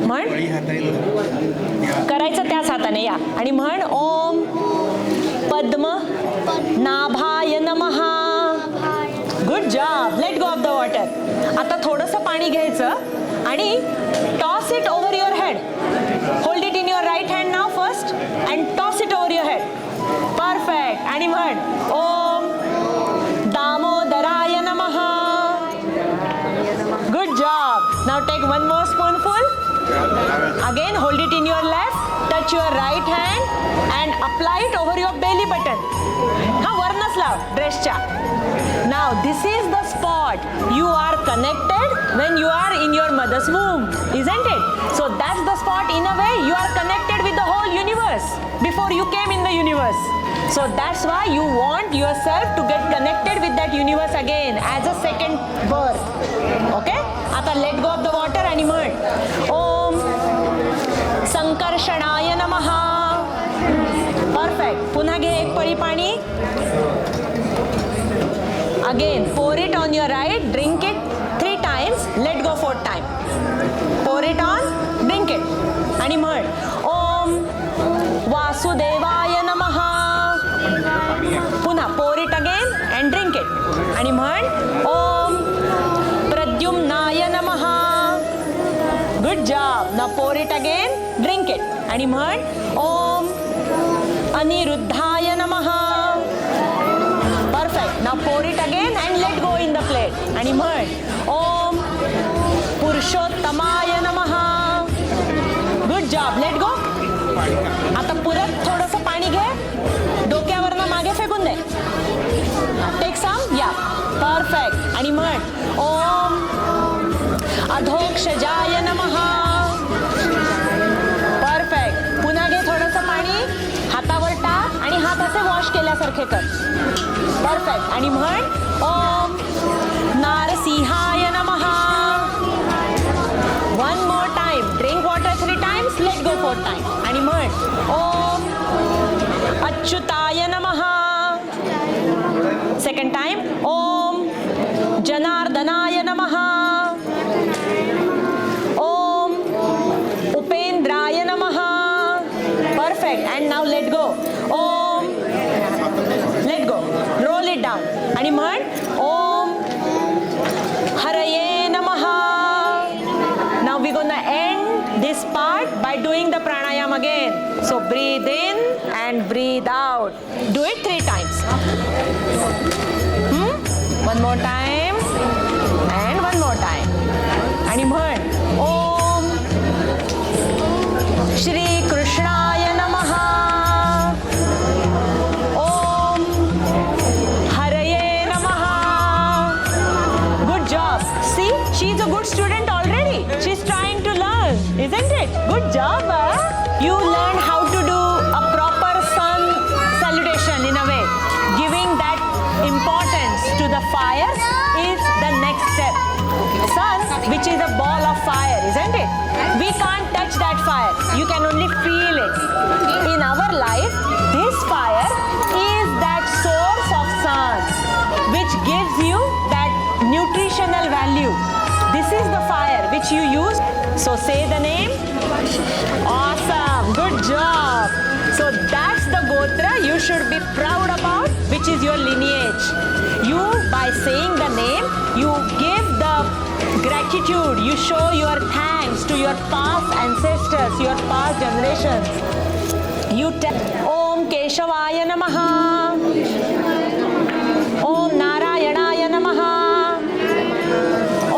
म्हण करायचं त्याच हाताने या आणि म्हण ओम पद्म नाभाय नमः. Good job. Let go of the water. आता थोडंसं पाणी घ्यायचं आणि toss it over your head. Hold it in your right hand नाव first and toss it over your head. Perfect. आणि म्हण ओम दामोदराय नमः. Good job. Now take one more spoonful. Again, hold it in your left. Touch Stretch your right hand and apply it over your belly button. हा वर नसला ड्रेसच्या. Now this is the spot you are connected when you are in your mother's womb, isn't it? So that's the spot, in a way you are connected with the whole universe before you came in the universe. So that's why you want yourself to get connected with that universe again as a second birth. Okay? आता let go of the water and म्हण ओम संकर्षणाय नमः. Perfect. पुन्हा घे एक पळी पाणी. Again, pour it on your right, drink it 3 times, let go 4th time. Pour it on, drink it. आणि म्हण ओम वासुदेवाय नमः. पुन्हा pour it again and drink it. आणि म्हण ओम प्रद्युम्नाय नमः. Good job. Now pour it again, drink it. आणि म्हण ओम अनिरुद्धाय नमः. Perfect. Now pour it again and let go in the plate. आणि म्हण ओम पुरुषोत्तमाय नमः. Good job. Let go. आता परत थोडंसं पाणी घे. डोक्यावरनं मागे फेकून दे. Take some. Yeah. Perfect. आणि म्हण ओम अधोक्षजाय नमः. Perfect. पुन्हा घे थोडंसं पाणी. हातावर टाक आणि हात असे वॉश केल्यासारखे कर. परफेक्ट. आणि म्हण ओम नारसिंहाय नमः. 1 more time. Drink water 3 times. Let go 4th time. आणि म्हण ओम अच्युताय नमः. 2nd time. ओम जनार्दनाय नमः. ओम उपेंद्राय नमः. Perfect. And now let go. Om. Let go. Roll it down. आणि म्हण ओम हरये नमः. Now we're gonna end this part by doing the pranayam again. So breathe in and breathe out. Do it 3 times. One more time and one more time. आणि म्हण ओम श्री कृष्णाय नमः. ओम हरये नमः. Good job. See, she's a good student already. She's trying to learn, isn't it? Good job. You learned how to do a proper sun salutation in a way. Giving that importance to the fire is the next step. Sun, which is a ball of fire, isn't it? We can't touch that fire. You can only feel it. In our life, this fire is that source of sun, which gives you that nutritional value. This is the fire which you use. So say the name. Awesome. Good job. So that's the gotra you should be proud about, which is your lineage. You, by saying the name, you give the gratitude. You show your thanks to your past ancestors, your past generations. You tell Om Keshavaya Namaha. Om Narayanaaya Namaha.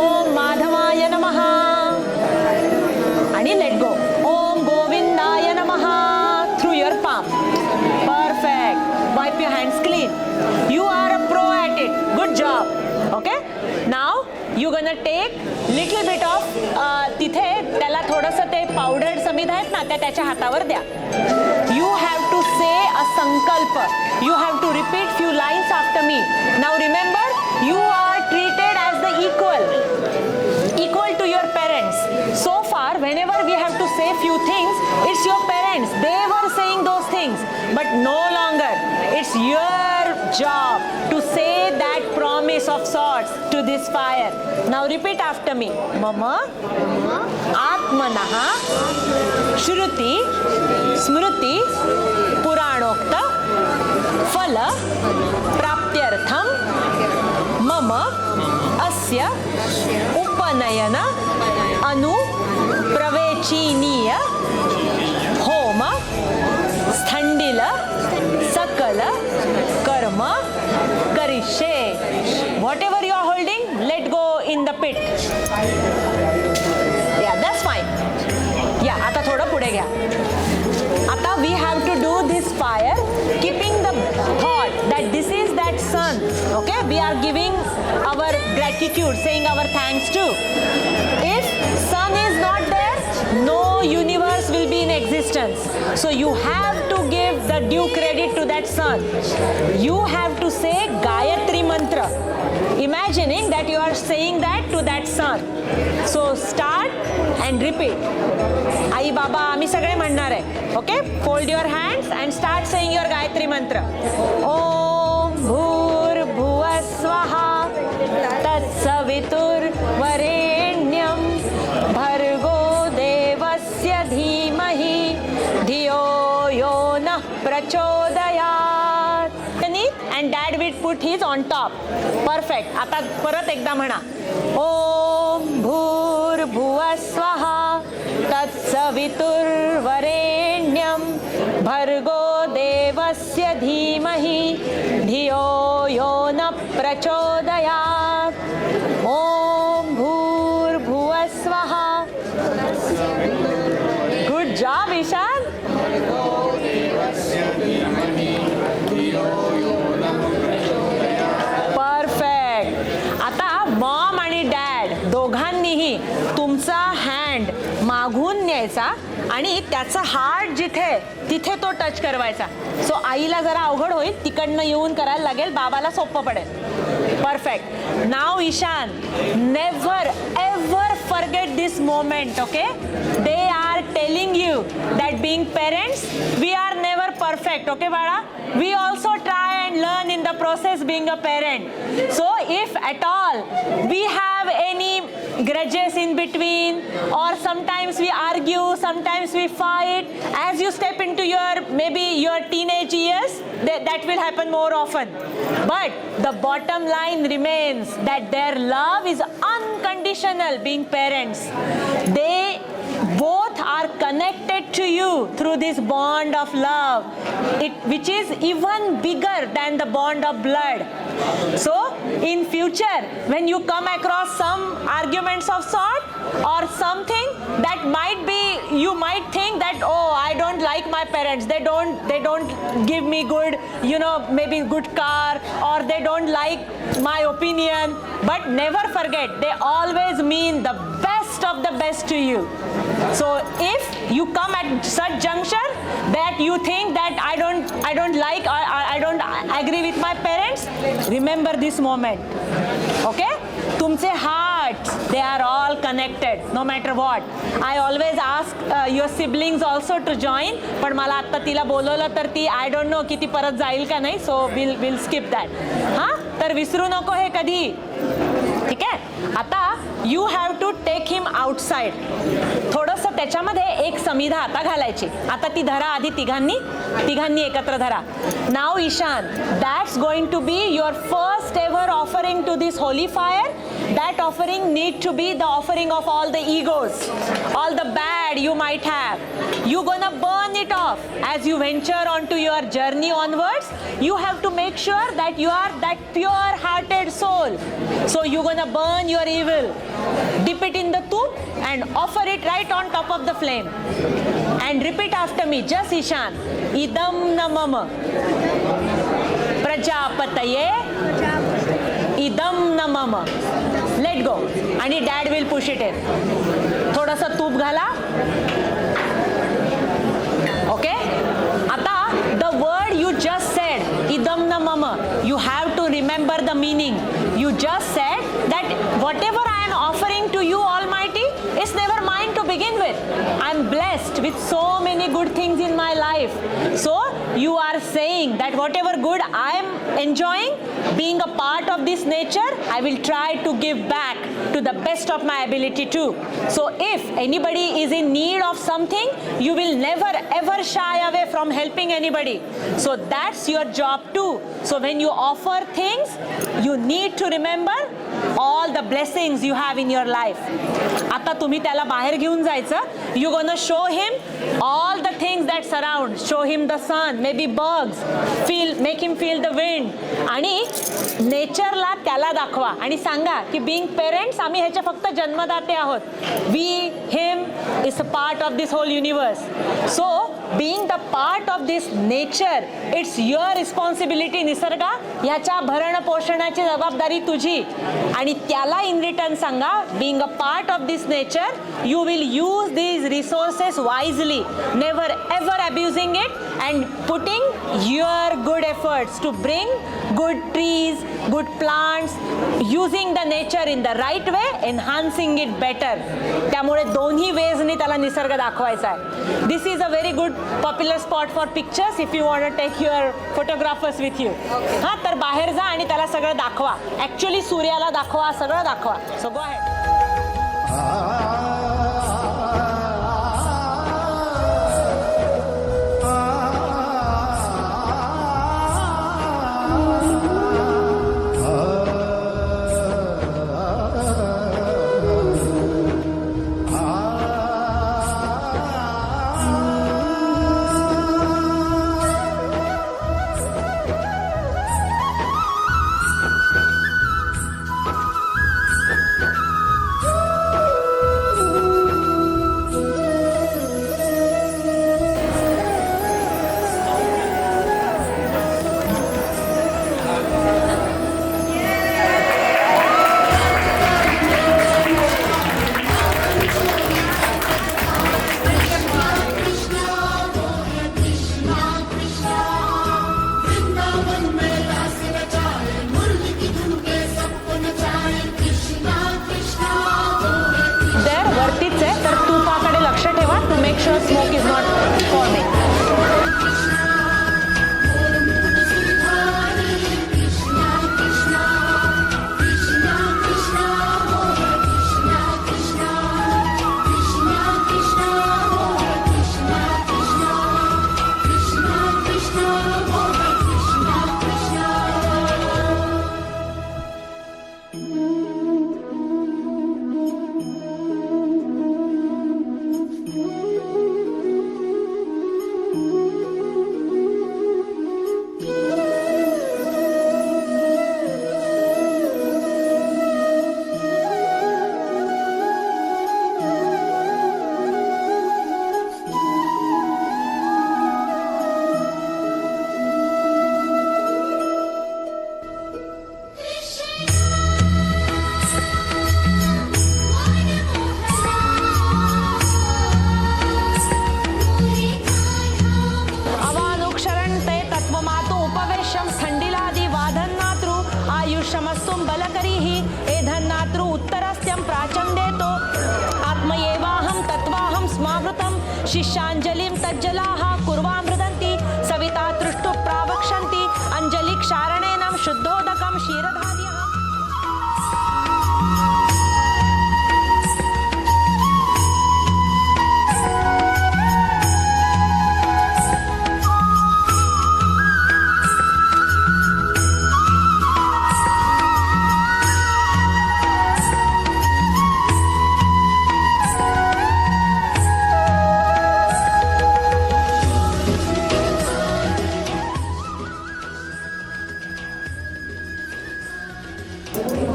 Om Madhavaya Namaha. आणि let go. Om Govindaya Namaha through your palm. Perfect. Wipe your hands clean. You are a pro at it. Good job. Okay? Now you're gonna take little bit of तिथे त्याला थोडंसं ते पावडर्ड समीध आहेत ना त्या त्याच्या हातावर द्या. You have to say a संकल्प. You have to repeat few lines after me. Now remember, you are treated as the equal to your parents. So far, whenever we have to say few things, it's your parents. They were saying those things, but no longer. It's your job to say that promise of sorts to this fire. Now repeat after me. Mama Atmanaha Shruti Smruti Puranokta Phala Praptyartham Mama Asya Upanayana Anu Pravechiniya Homa Sthandila Sakala Karma Karishe. Whatever you are holding, let go in the pit. Yeah, that's fine. Yeah, आता थोडं पुढे घ्या. we have to do this fire, keeping the thought that this is that sun. Okay, we are giving our gratitude, saying our thanks too. If sun is not there, no universe will be in existence. So you have to give the due credit to that sun. You have to say Gayatri mantra, imagining that you are saying that to that sun. So start and repeat. आई बाबा आम्ही सगळे म्हणणार आहे. Okay, fold your hands and start saying your Gayatri मंत्र. ओम भूर्भुवः स्वहा तत्सवितुर्वरेण्यं भर्गो देवस्य धीमहि धियो यो नः प्रचोदयात्. And dad will put his on top. Perfect. आता परत एकदा म्हणा. ओम भूर्भुवः स्वहा तत्सवितुर्वरेण्यं भर्गो देवस्य धीमहि धियो यो नः प्रचोदयात्. ओम भूर्भुवः स्वहा. Good job, Ishan. परफेक्ट. आता मॉम आणि डॅड दोघांनीही तुमचा हँड मागून न्यायचा आणि त्याचा हार्ट जिथे तिथे तो टच करवायचा. सो आईला जरा अवघड होईल, तिकडनं येऊन करायला लागेल, बाबाला सोपं पडेल. परफेक्ट. नाव Ishaan, never ever forget this moment. Okay, they are telling you that being parents we are never perfect. Okay बाळा, we also try and learn in the process being a parent. So if at all we have any grudges in between, or sometimes we argue, sometimes we fight, as you step into your maybe your teenage years, that will happen more often. But the bottom line remains that their love is unconditional. Being parents, they both are connected to you through this bond of love, which is even bigger than the bond of blood. So in future, when you come across some arguments of sort or something that might be, you might think that, oh, I don't like my parents, they don't give me good, maybe good car, or they don't like my opinion. But never forget, they always mean the best of the best to you. So if you come at such juncture that you think that I don't like, I don't agree with my parents, remember this moment. Okay, तुमचे hearts, they are all connected no matter what. I always ask your siblings also to join, पण मला आता तिला बोलवलं तर ती I don't know की ती परत जाईल का नाही. So we'll skip that. हां, तर विसरू नको हे कधी. ठीक आहे. आता you have to take him outside. थोडंसं त्याच्यामध्ये एक समिधा आता घालायची. आता ती धरा आधी तिघांनी एकत्र धरा. Now Ishan, that's going to be your first ever offering to this holy fire. That offering need to be the offering of all the egos, all the bad you might have. You're gonna burn it off as you venture onto your journey onwards. You have to make sure that you are that pure-hearted soul. So you're gonna burn your evil, dip it in the tup and offer it right on top of the flame. And repeat after me, just Ishan. Idam namam prajapataye idam namam. Let go. आणि dad will push it in. थोडंसं तूप घाला. Okay, आता the word you just said idam namam, you have to remember the meaning. You just said that whatever I am offering to you, Almighty, is never mine to begin with. I am blessed with so many good things in my life. So you are saying that whatever good I am enjoying, being a part of this nature, I will try to give back to the best of my ability too. So if anybody is in need of something, you will never ever shy away from helping anybody. So that's your job too. So when you offer things, you need to remember all the blessings you have in your life. आता तुम्ही त्याला बाहेर घेऊन जायचं. You gonna show him all the things that surround. Show him the sun, maybe bugs. Make him feel the wind. आणि नेचरला त्याला दाखवा आणि सांगा की being parents, आम्ही ह्याचे फक्त जन्मदाते आहोत. We, him is a part of this whole universe. So being the part of this nature, it's your responsibility. निसर्गा, ह्याच्या भरण पोषणाची जबाबदारी तुझी, आणि त्याला in return Sanga, being a part of this nature, you will use these resources wisely, never ever abusing it, and putting your good efforts to bring good trees, good plants, using the nature in the right way, enhancing it better. त्यामुळे दोन्ही वेजनी त्याला निसर्ग दाखवायचा आहे. This is a very good popular spot for pictures if you want to take your photographers with you. हां, तर बाहेर जा आणि त्याला सगळं दाखवा. ॲक्च्युली सूर्याला दाखवा, सगळं दाखवा. So go ahead. Make sure smoke is not forming. आयुष्यमस्तुं बलकरीः एधन्नातृ उत्तरस्त्यं प्राचं देतो आत्मयेवाहं तत्त्वाहं स्मावृतं शिष्याञ्जलिं तज्जलाः कुर्वामृदन्ति सविता तृष्टु प्रावक्षन्ति अञ्जलिक्षारणेन शुद्धोदकं क्षीरधार्यः.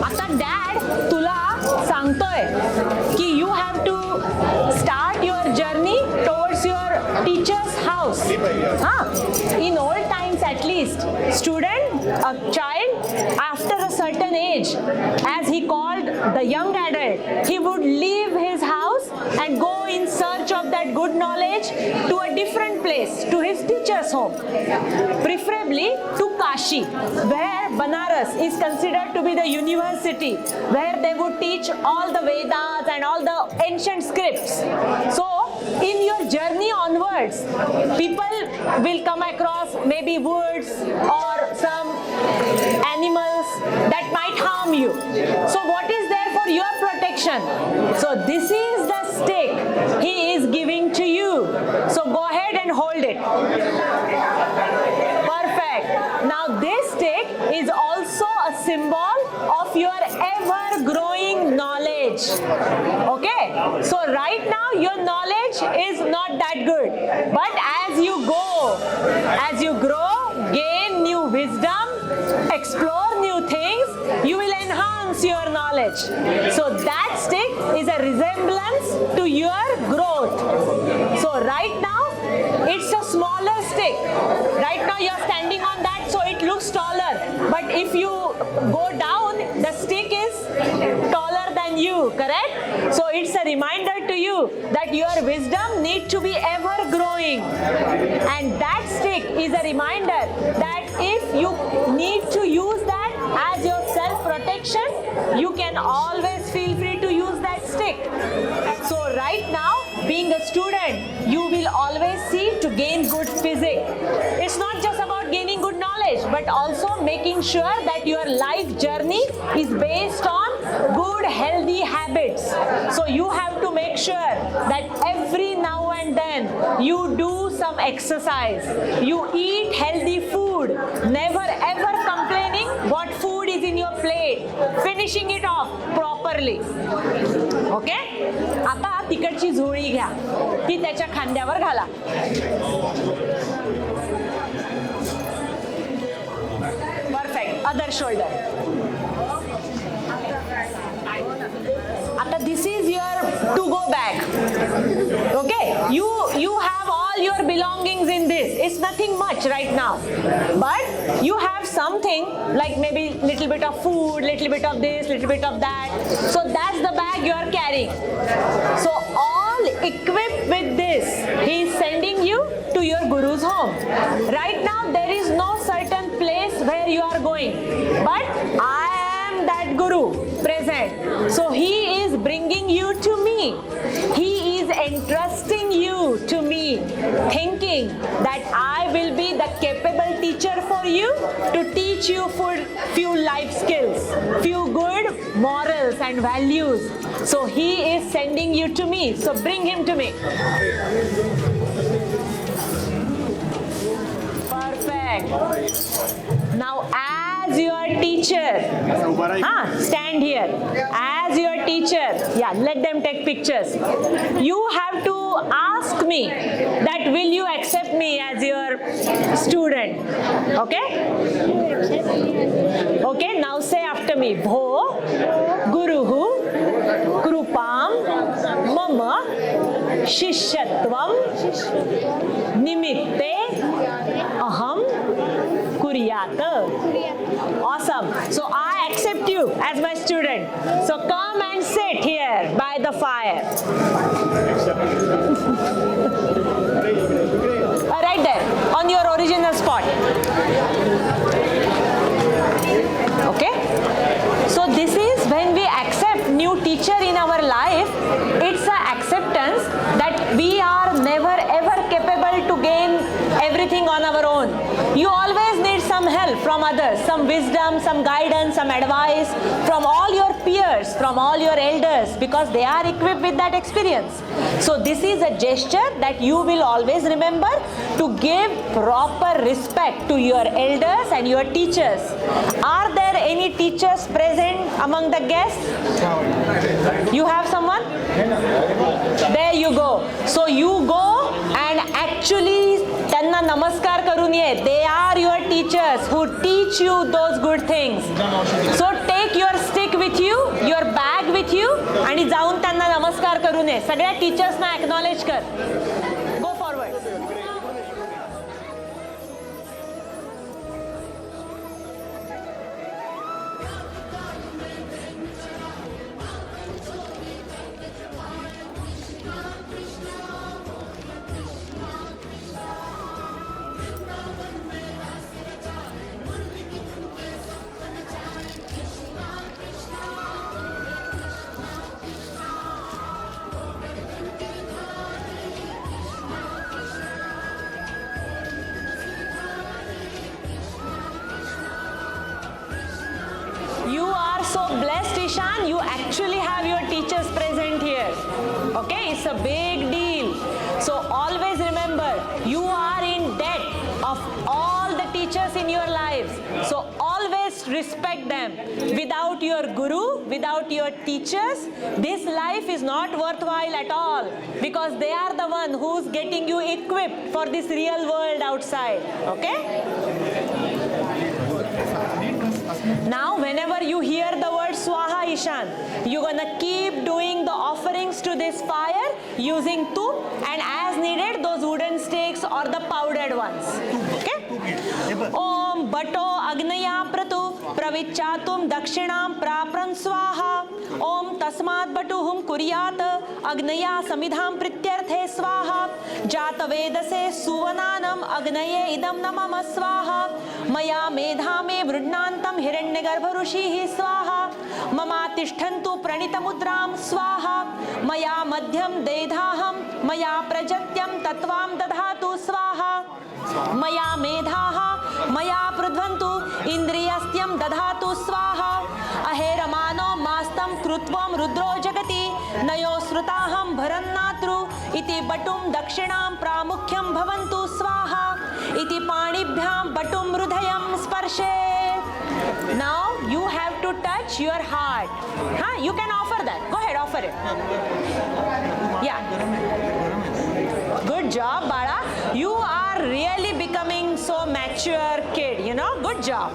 आता डॅड तुला सांगतोय की you have to start your journey towards your teachers house. हां, in old times at least, student, a child, after a certain age, as he called the young adult, he would leave his house and go in search of that good knowledge to a different place, to his teacher's home, preferably to Kashi, where Banaras is considered to be the university, where they would teach all the Vedas and all the ancient scripts. So, in your journey onwards, people will come across maybe woods or some animals that might harm you. So what is there for your protection? So this is the stick he is giving to you. So go ahead and hold it. Perfect. Now this stick is also a symbol of your ever growing knowledge. Okay? So right now your knowledge is not that good. But as you go, as you grow, gain new wisdom, explore new things, you will enhance your knowledge. So that stick is a resemblance to your growth. So right now It's a smaller stick. Right now you're standing on that, so it looks taller. But if you go down, the stick is taller than you, correct? So it's a reminder to you that your wisdom needs to be ever growing. And that stick is a reminder that if you need to use that as your self-protection, you can always feel free to use that stick. So right now, being a student, you will always seek to gain good physics. It's not just about gaining good knowledge, but also making sure that your life journey is based on good, healthy habits. So you have to make sure that every now and then you do some exercise. You eat healthy food, never ever complaining what food is in your plate, finishing it off properly. Okay? आता तिकडची झोळी घ्या, ती त्याच्या खांद्यावर घाला. Perfect. Other shoulder. आता this is your to go bag. Okay? You have all your belongings in this. It's nothing much right now. But you have something like maybe little bit of food, little bit of this, little bit of that. So that's the bag you are carrying. So all equipped with this, he is sending you to your guru's home. Right now there is no certain place where you are going. But I am that guru present. So he is bringing you to me. He is entrusting you to me, thinking that I will be the capable teacher for you to teach you few life skills, few good morals and values. So he is sending you to me. So bring him to me. Perfect. Now as your teacher, stand here. As your teacher, yeah, let them take pictures. You have to ask me that will you accept me as your student? Okay? Okay, now say after me. Bho, Guruhu, Krupam, Mama, Shishyatvam, Nimitte, Aham, Kuryata. Awesome. So I accept you as my student. So come and sit here by the fire. Right there, on your original spot. Okay? So this is when we accept new teacher in our life, it's an acceptance that we are never ever capable to gain everything on our own. You always need some help from others, some wisdom, some guidance, some advice from all your peers, from all your elders, because they are equipped with that experience. So this is a gesture that you will always remember to give proper respect to your elders and your teachers. Are there any teachers present among the guests? You have someone? There you go. So you go and actually त्यांना नमस्कार करून ये. They are your teachers who teach you those good things. So take your stick with you, your bag with you, आणि जाऊन त्यांना नमस्कार करून ये. सगळ्या टीचर्सना acknowledge कर. Go forward. You are so blessed, Ishan. You actually have your teachers present here. Okay, it's a big deal. So always remember, you are in debt of all the teachers in your lives. So always respect them. Without your guru, without your teachers, this life is not worthwhile at all, because they are the one who's getting you equipped for this real world outside. Okay? Now, whenever you hear the word swaha Ishan. You're gonna keep doing the offerings to this fire using tup and as needed those wooden sticks or the powdered ones. Okay? Om Bhato Agnaya Pratu Pravichatum Dakshinam Prapran Swaha. Om Tasmat Batuhum Kuryat Agnaya Samidham Prityarthe Swaha. Jata Vedase Suvananam Agnaye Idam Namama Swaha. Maya Medhame Vrudnantam Hiranyagarbharushihi Swaha. Mama Tishthantu Pranitamudram Swaha. Maya Madhyam Dedhaham Maya Prajatyam Tatvam Dadhatu Swaha. Maya Medhaha Maya Pradvantu Indriyastyam Dadhatu Swaha. Aheramano Mastam Krutvam Rudro Jagati Nayo Srutaham Bharannatru Iti Batum Dakshinam Pramukhyam Bhavantu Swaha. Iti Panibhyam Batum Rudhayam Sparshe. Now you have to touch your heart. You can offer that. Go ahead, offer it. Yeah. Good job, Bala. You are really becoming so mature kid, you know. Good job.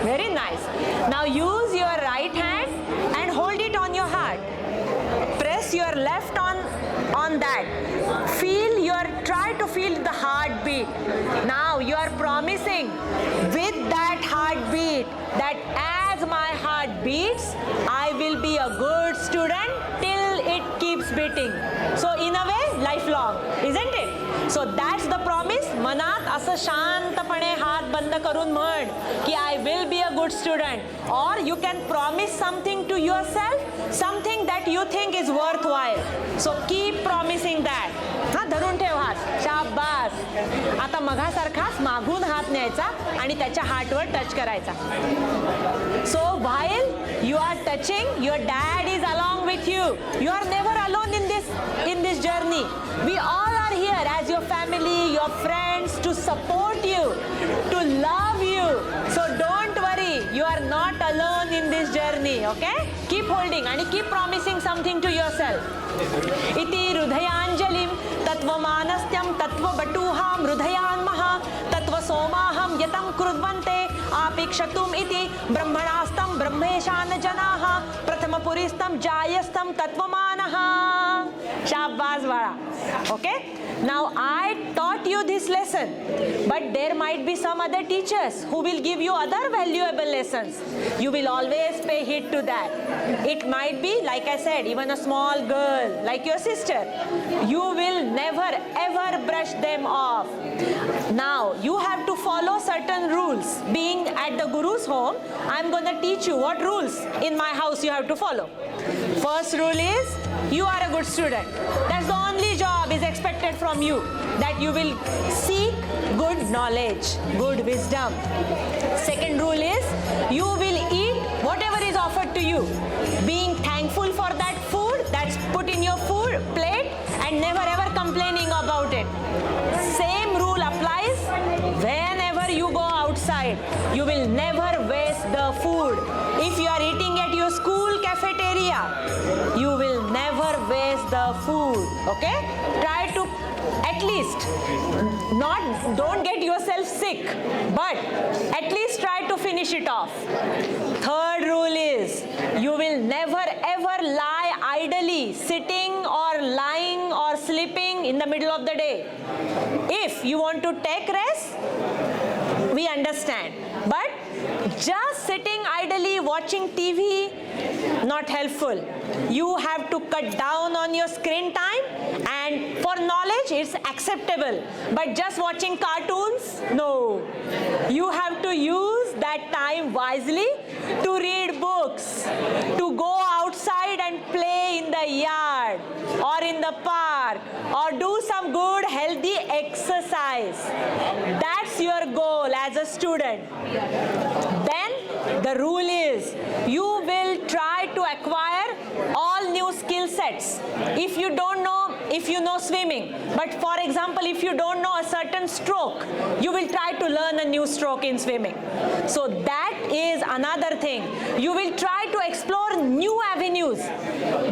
Very nice. Now use your right hand and hold it on your heart. Press your left on that. Try to feel the heartbeat. Now you are promising with that heartbeat that as my heart beats, I will be a good student till it keeps beating. So in a way, lifelong, isn't it? So that's the promise. Manat asa shantapane हात बंद करून म्हण की I will be a good student. Or you can promise something to yourself, something that you think is worthwhile. So keep promising that. धरून ठेव हात. शाबास. आता मघासारखाच मागून हात न्यायचा आणि त्याच्या हार्टवर टच करायचा. So while you are touching, your dad is along with you. You are never alone in this journey. We all are here as your family, your friends, to support you, to love you. So don't worry, you are not alone in this journey. Okay? Keep holding and keep promising something to yourself. Iti Rudhayanjalim Tatvamanastyam Tatvabatuham Rudhayanmaha Tatvasomaham Yatam Krudvante Apikshatum Iti Brahmanastam Brahmeshana Janaha Pratamapuristam Jayastam Tatvamanaha. Shabbas Vara. Okay? Now I taught you this lesson, but there might be some other teachers who will give you other valuable lessons. You will always pay heed to that. It might be, like I said, even a small girl like your sister. You will never ever brush them off. Now you have to follow certain rules. Being at the Guru's home, I am going to teach you what rules in my house you have to follow. First rule is, you are a good student. That's the only job is expected from you, that you will seek good knowledge, good wisdom. Second rule is, you will eat whatever is offered to you, being thankful for that food that's put in your food plate and never ever complaining about it. Same rule applies whenever you go outside. You will never waste the food. If you are eating at your school cafeteria, you will never waste the food. Okay? Try to at least don't get yourself sick, but at least try to finish it off. Third rule is, you will never ever lie idly, sitting or lying or sleeping in the middle of the day. If you want to take rest, we understand, but just sitting idly watching TV, not helpful. You have to cut down on your screen time, and for knowledge it's acceptable, but just watching cartoons, no. You have to use that time wisely to read books, to go outside and play in the yard or in the park, or do some good healthy exercise. That's your goal as a student. Then the rule is, you will try to acquire all new skill sets. If you know swimming, but for example, if you don't know a certain stroke, you will try to learn a new stroke in swimming. So that is another thing. You will try to explore new avenues.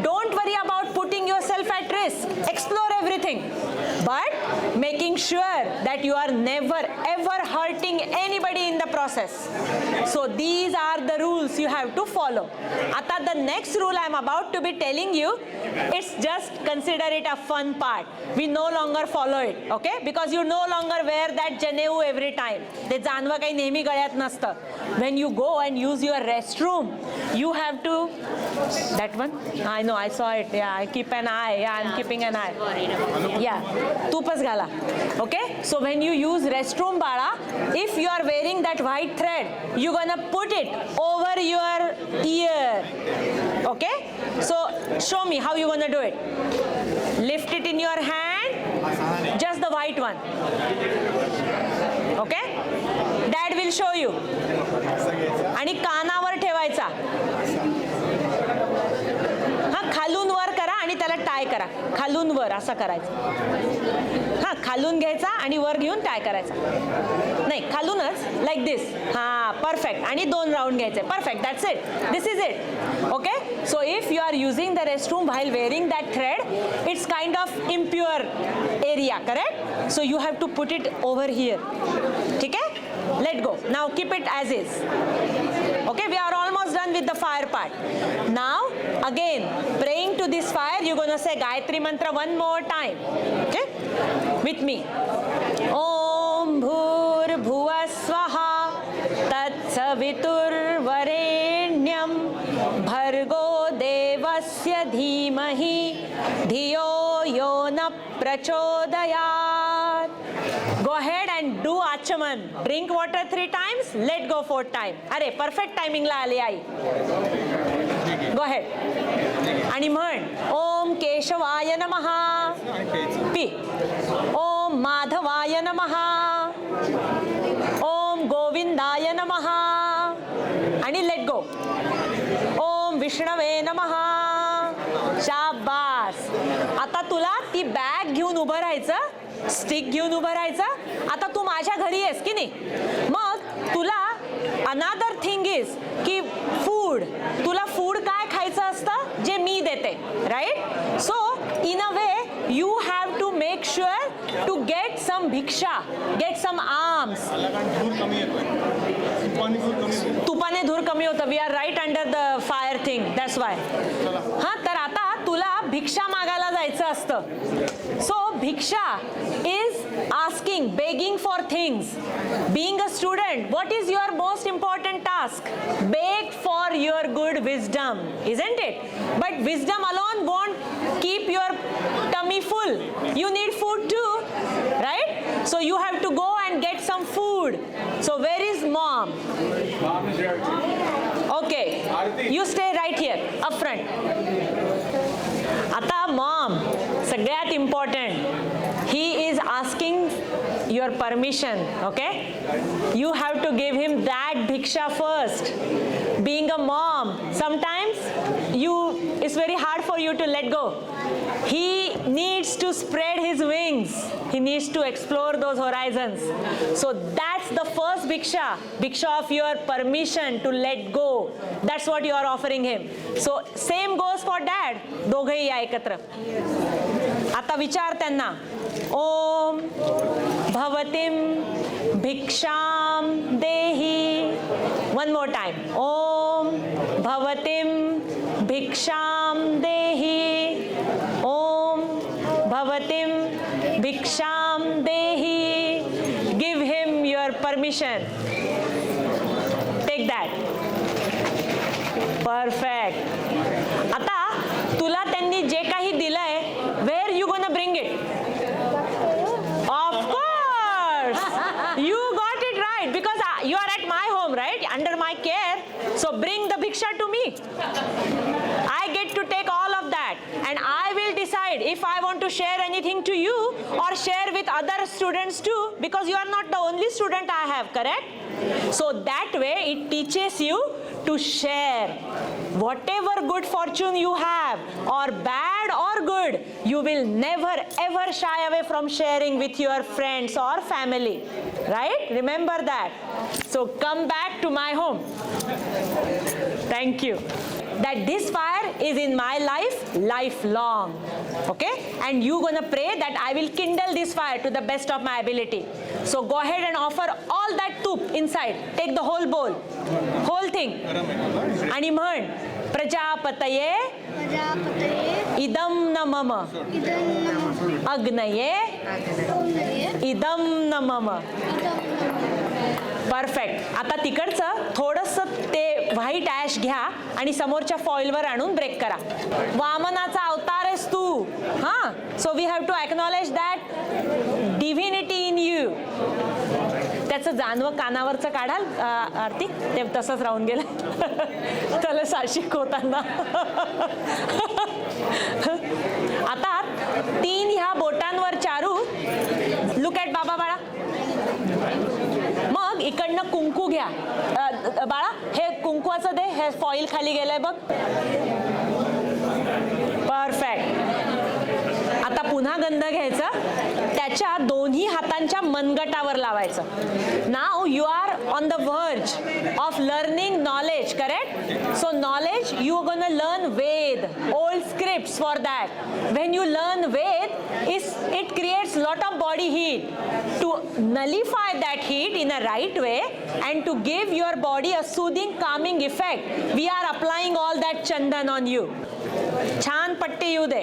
Don't worry about putting yourself at risk. Explore everything, but making sure that you are never ever hurting anybody in the process. process. So these are the rules you have to follow. Ata the next rule I am about to be telling you, it's just consider it a fun part. We no longer follow it, okay? Because you no longer wear that janeu every time. ते जानवं काही नेहमी गळ्यात नसतं. When you go and use your restroom, you have to, that one? I know, I saw it. Yeah, I keep an eye. Yeah, I'm keeping an eye. Yeah, तूपच घाला. Okay? So when you use restroom, Bala, if you are wearing that white thread, you're gonna put it over your ear. Okay? So show me how you're gonna do it. Lift it in your hand, just the white one. Okay? Dad will show you. आणि कानावर ठेवायचा. हा, खालून वर करा आणि त्याला टाय करा. खालून वर असं करायचं. हा, खालून घ्यायचा आणि वर घेऊन टाय करायचा. नाही, खालूनच लाईक दिस. हा, परफेक्ट. आणि 2 राऊंड घ्यायचे. Perfect, that's it. This is it. Okay? So if you are using the restroom while wearing that thread, it's kind of impure area, correct? So you have to put it over here. ठीक आहे? Let go. Now keep it as is. Okay, we are almost done with the fire part. Now again, praying to this fire, you're going to say Gayatri mantra one more time. Okay, with me. Om Bhur Bhuva Swaha Tat Savitur Varenyam Bhargo Devasya Dhimahi Dhiyo Yo Na Prachodayat. Go ahead and do Achaman. Drink water 3 times, let go 4 times. अरे perfect timing ला आली आई. Go ahead. आणि म्हण ओम केशवाय नमः. P. ओम माधवाय नमः. ओम गोविंदाय नमः. आणि let go. ओम विष्णवे नमः. शाबास. आता तुला ती बॅग घेऊन उभं राहायचं, स्टिक घेऊन उभं राहायचं. आता तू माझ्या घरी आहेस की नाही, मग तुला अनादर थिंग इज की फूड, तुला फूड काय खायचं असतं जे मी देते, right? So in a way you have to make sure to get some bhiksha, get some alms. तुपाने धूर कमी होतं. We are right under the fire thing, that's why. हां, तर आता तुला भिक्षा मागायला जायचं असतं. सो भिक्षा is asking, begging for things. Being a student, what is your most important task? Beg for your good wisdom, isn't it? But wisdom alone won't keep your tummy full. You need food too, right? So you have to go and get some food. So where is mom? Mom is here. Okay, you stay right here, up front. आता mom सगळ्यात important, he is asking your permission. Okay, you have to give him that bhiksha first. Being a mom, sometimes it's very hard for you to let go. He needs to spread his wings. He needs to explore those horizons. So that's the first bhiksha of your permission to let go. That's what you are offering him. So same goes for dad. दोघेही या एकत्र. आता विचार त्यांना, ओम भवतीम भिक्षाम देही. One more time. ओम भवतीम भिक्षाम देही. ओम भवतीम भिक्षाम देही. Give him your permission. Take that. Perfect. आता तुला त्यांनी जे काही दिलंय, where you gonna bring it? Of course. You got it right because you are at my home, right? Under my care. So bring the bhiksha to me. I get to take all of that and I will decide if I want to share anything to you or share with other students too, because you are not the only student I have, correct? So that way it teaches you to share whatever good fortune you have, or bad or good. You will never ever shy away from sharing with your friends or family, right? Remember that. So come back to my home. Thank you. that this fire is in my life lifelong. Okay, and you gonna pray that I will kindle this fire to the best of my ability. So go ahead and offer all that tup inside. Take the whole bowl, whole thing, आणि म्हण प्रजापतये इदं न मम अग्नये इदं न मम. Perfect. आता तिकडचं थोडंसं ते व्हाईट ॲश घ्या आणि समोरच्या फॉइलवर आणून ब्रेक करा. वामनाचा अवतार आहेस तू. हां, so we have to acknowledge that divinity in you. त्याचं जानवं कानावरचं काढाल आरती, ते तसंच राहून गेलं त्याला शिकवताना. आता 3 ह्या बोटांवर चारू. लुक ॲट बाबा बाळा. मग इकडनं कुंकू घ्या. बाळा हे कुंकवाचं दे. हे फॉईल खाली गेलंय बघ. परफेक्ट. आता पुन्हा गंध घ्यायचा, त्याच्या दोन्ही हातांच्या मनगटावर लावायचं. Now you are on the verge of learning knowledge. Correct. So knowledge you are gonna learn Veda, old scripts. For that when you learn Veda it creates lot of body heat. To nullify that heat in a right way and to give your body a soothing calming effect, we are applying all that chandan on you. छान पट्टी येऊ दे.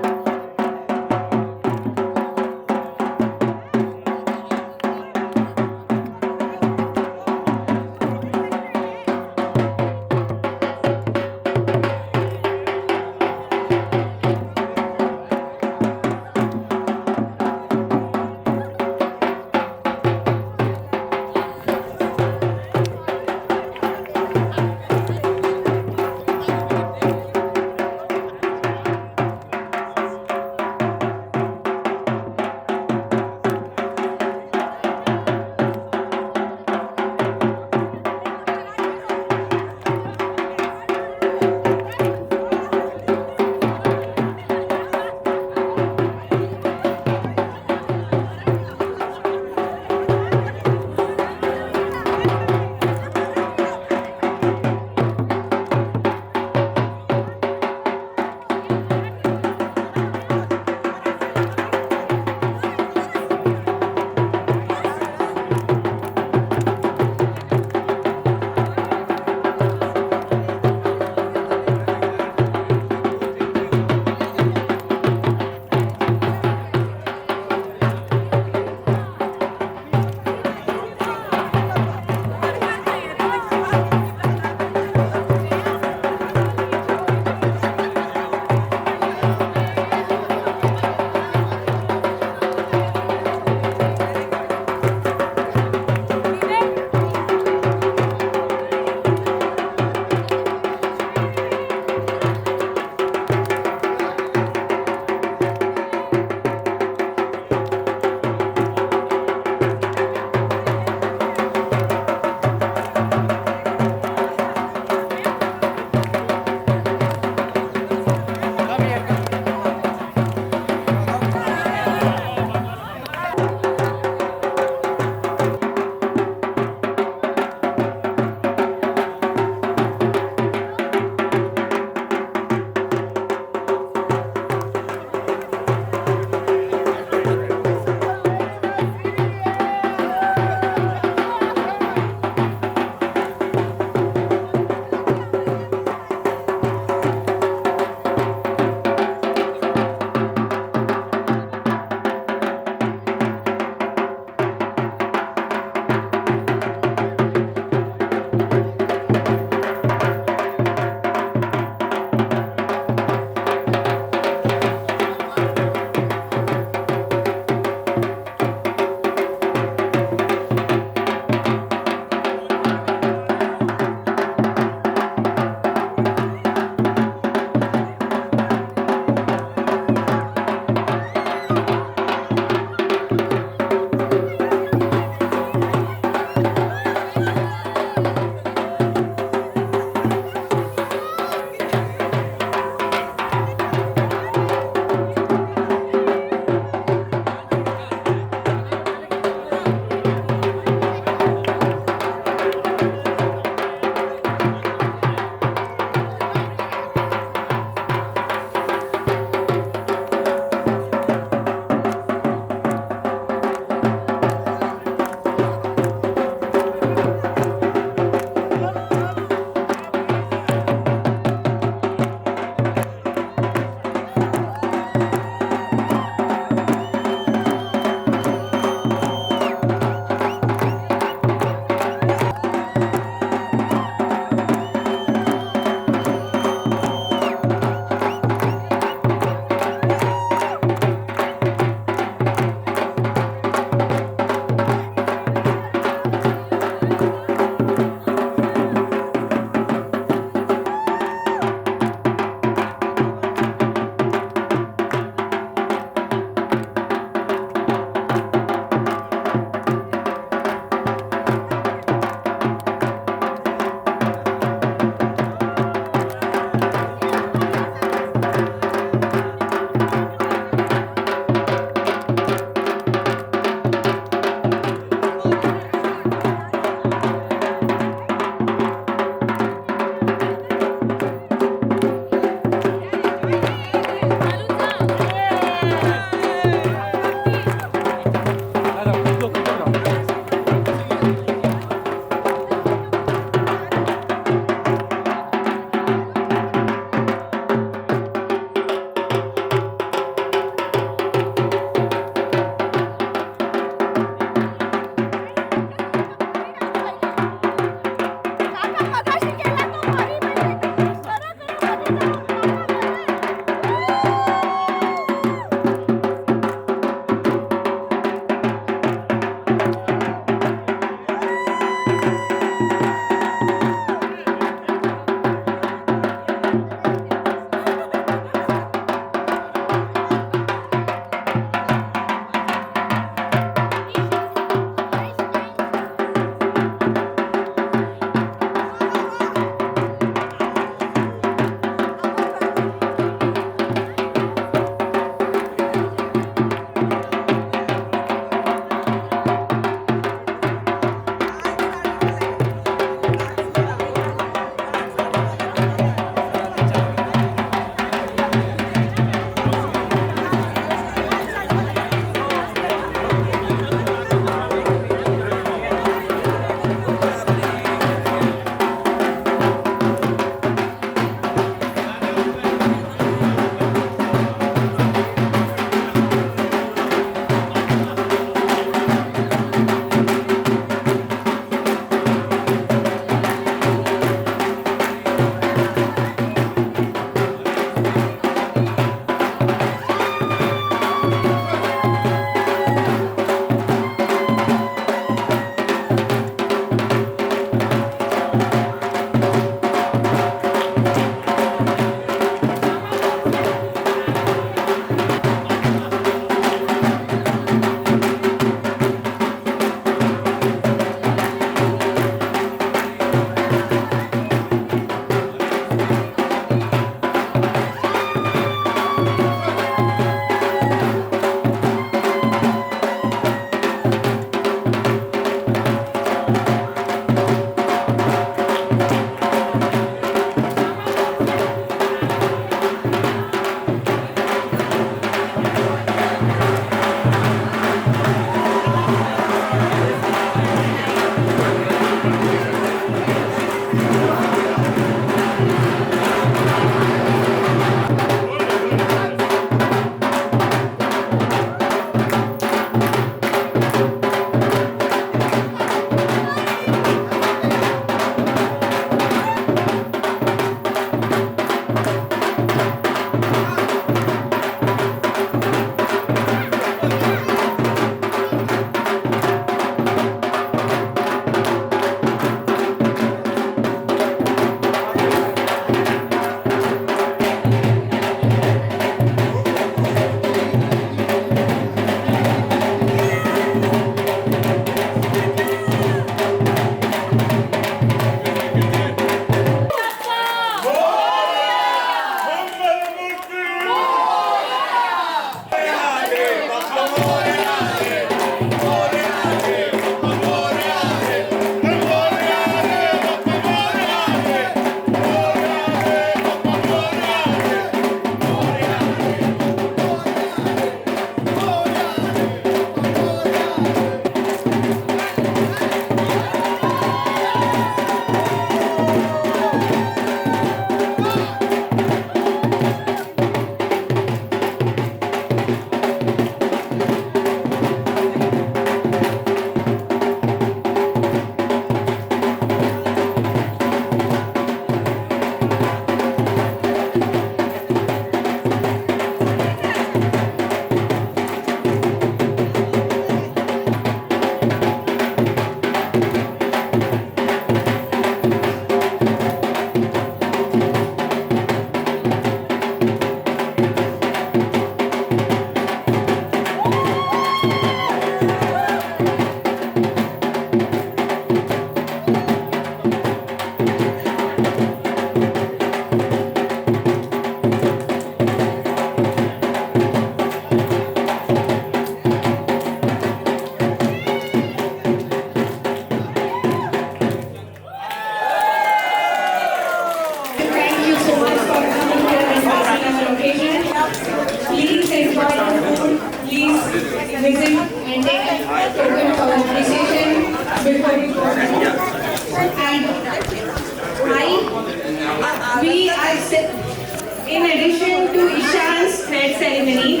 In addition to Ishan's thread ceremony,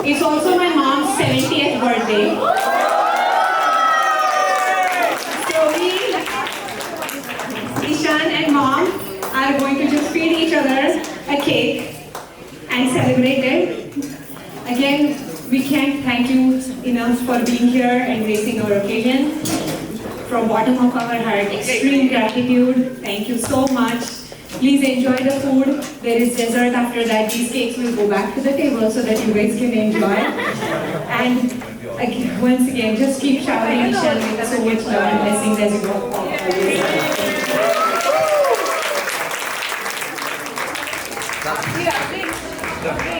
it's also my mom's 70th birthday. So Ishan and mom are going to just feed each other a cake and celebrate it. Again, we can't thank you enough for being here and gracing our occasion. From bottom of our heart, extreme gratitude. Thank you so much. Please enjoy the food. There is dessert after that. These cakes will go back to the table so that you guys can enjoy. And again, once again, just keep showering Ishan with so much love and blessings as you go forward.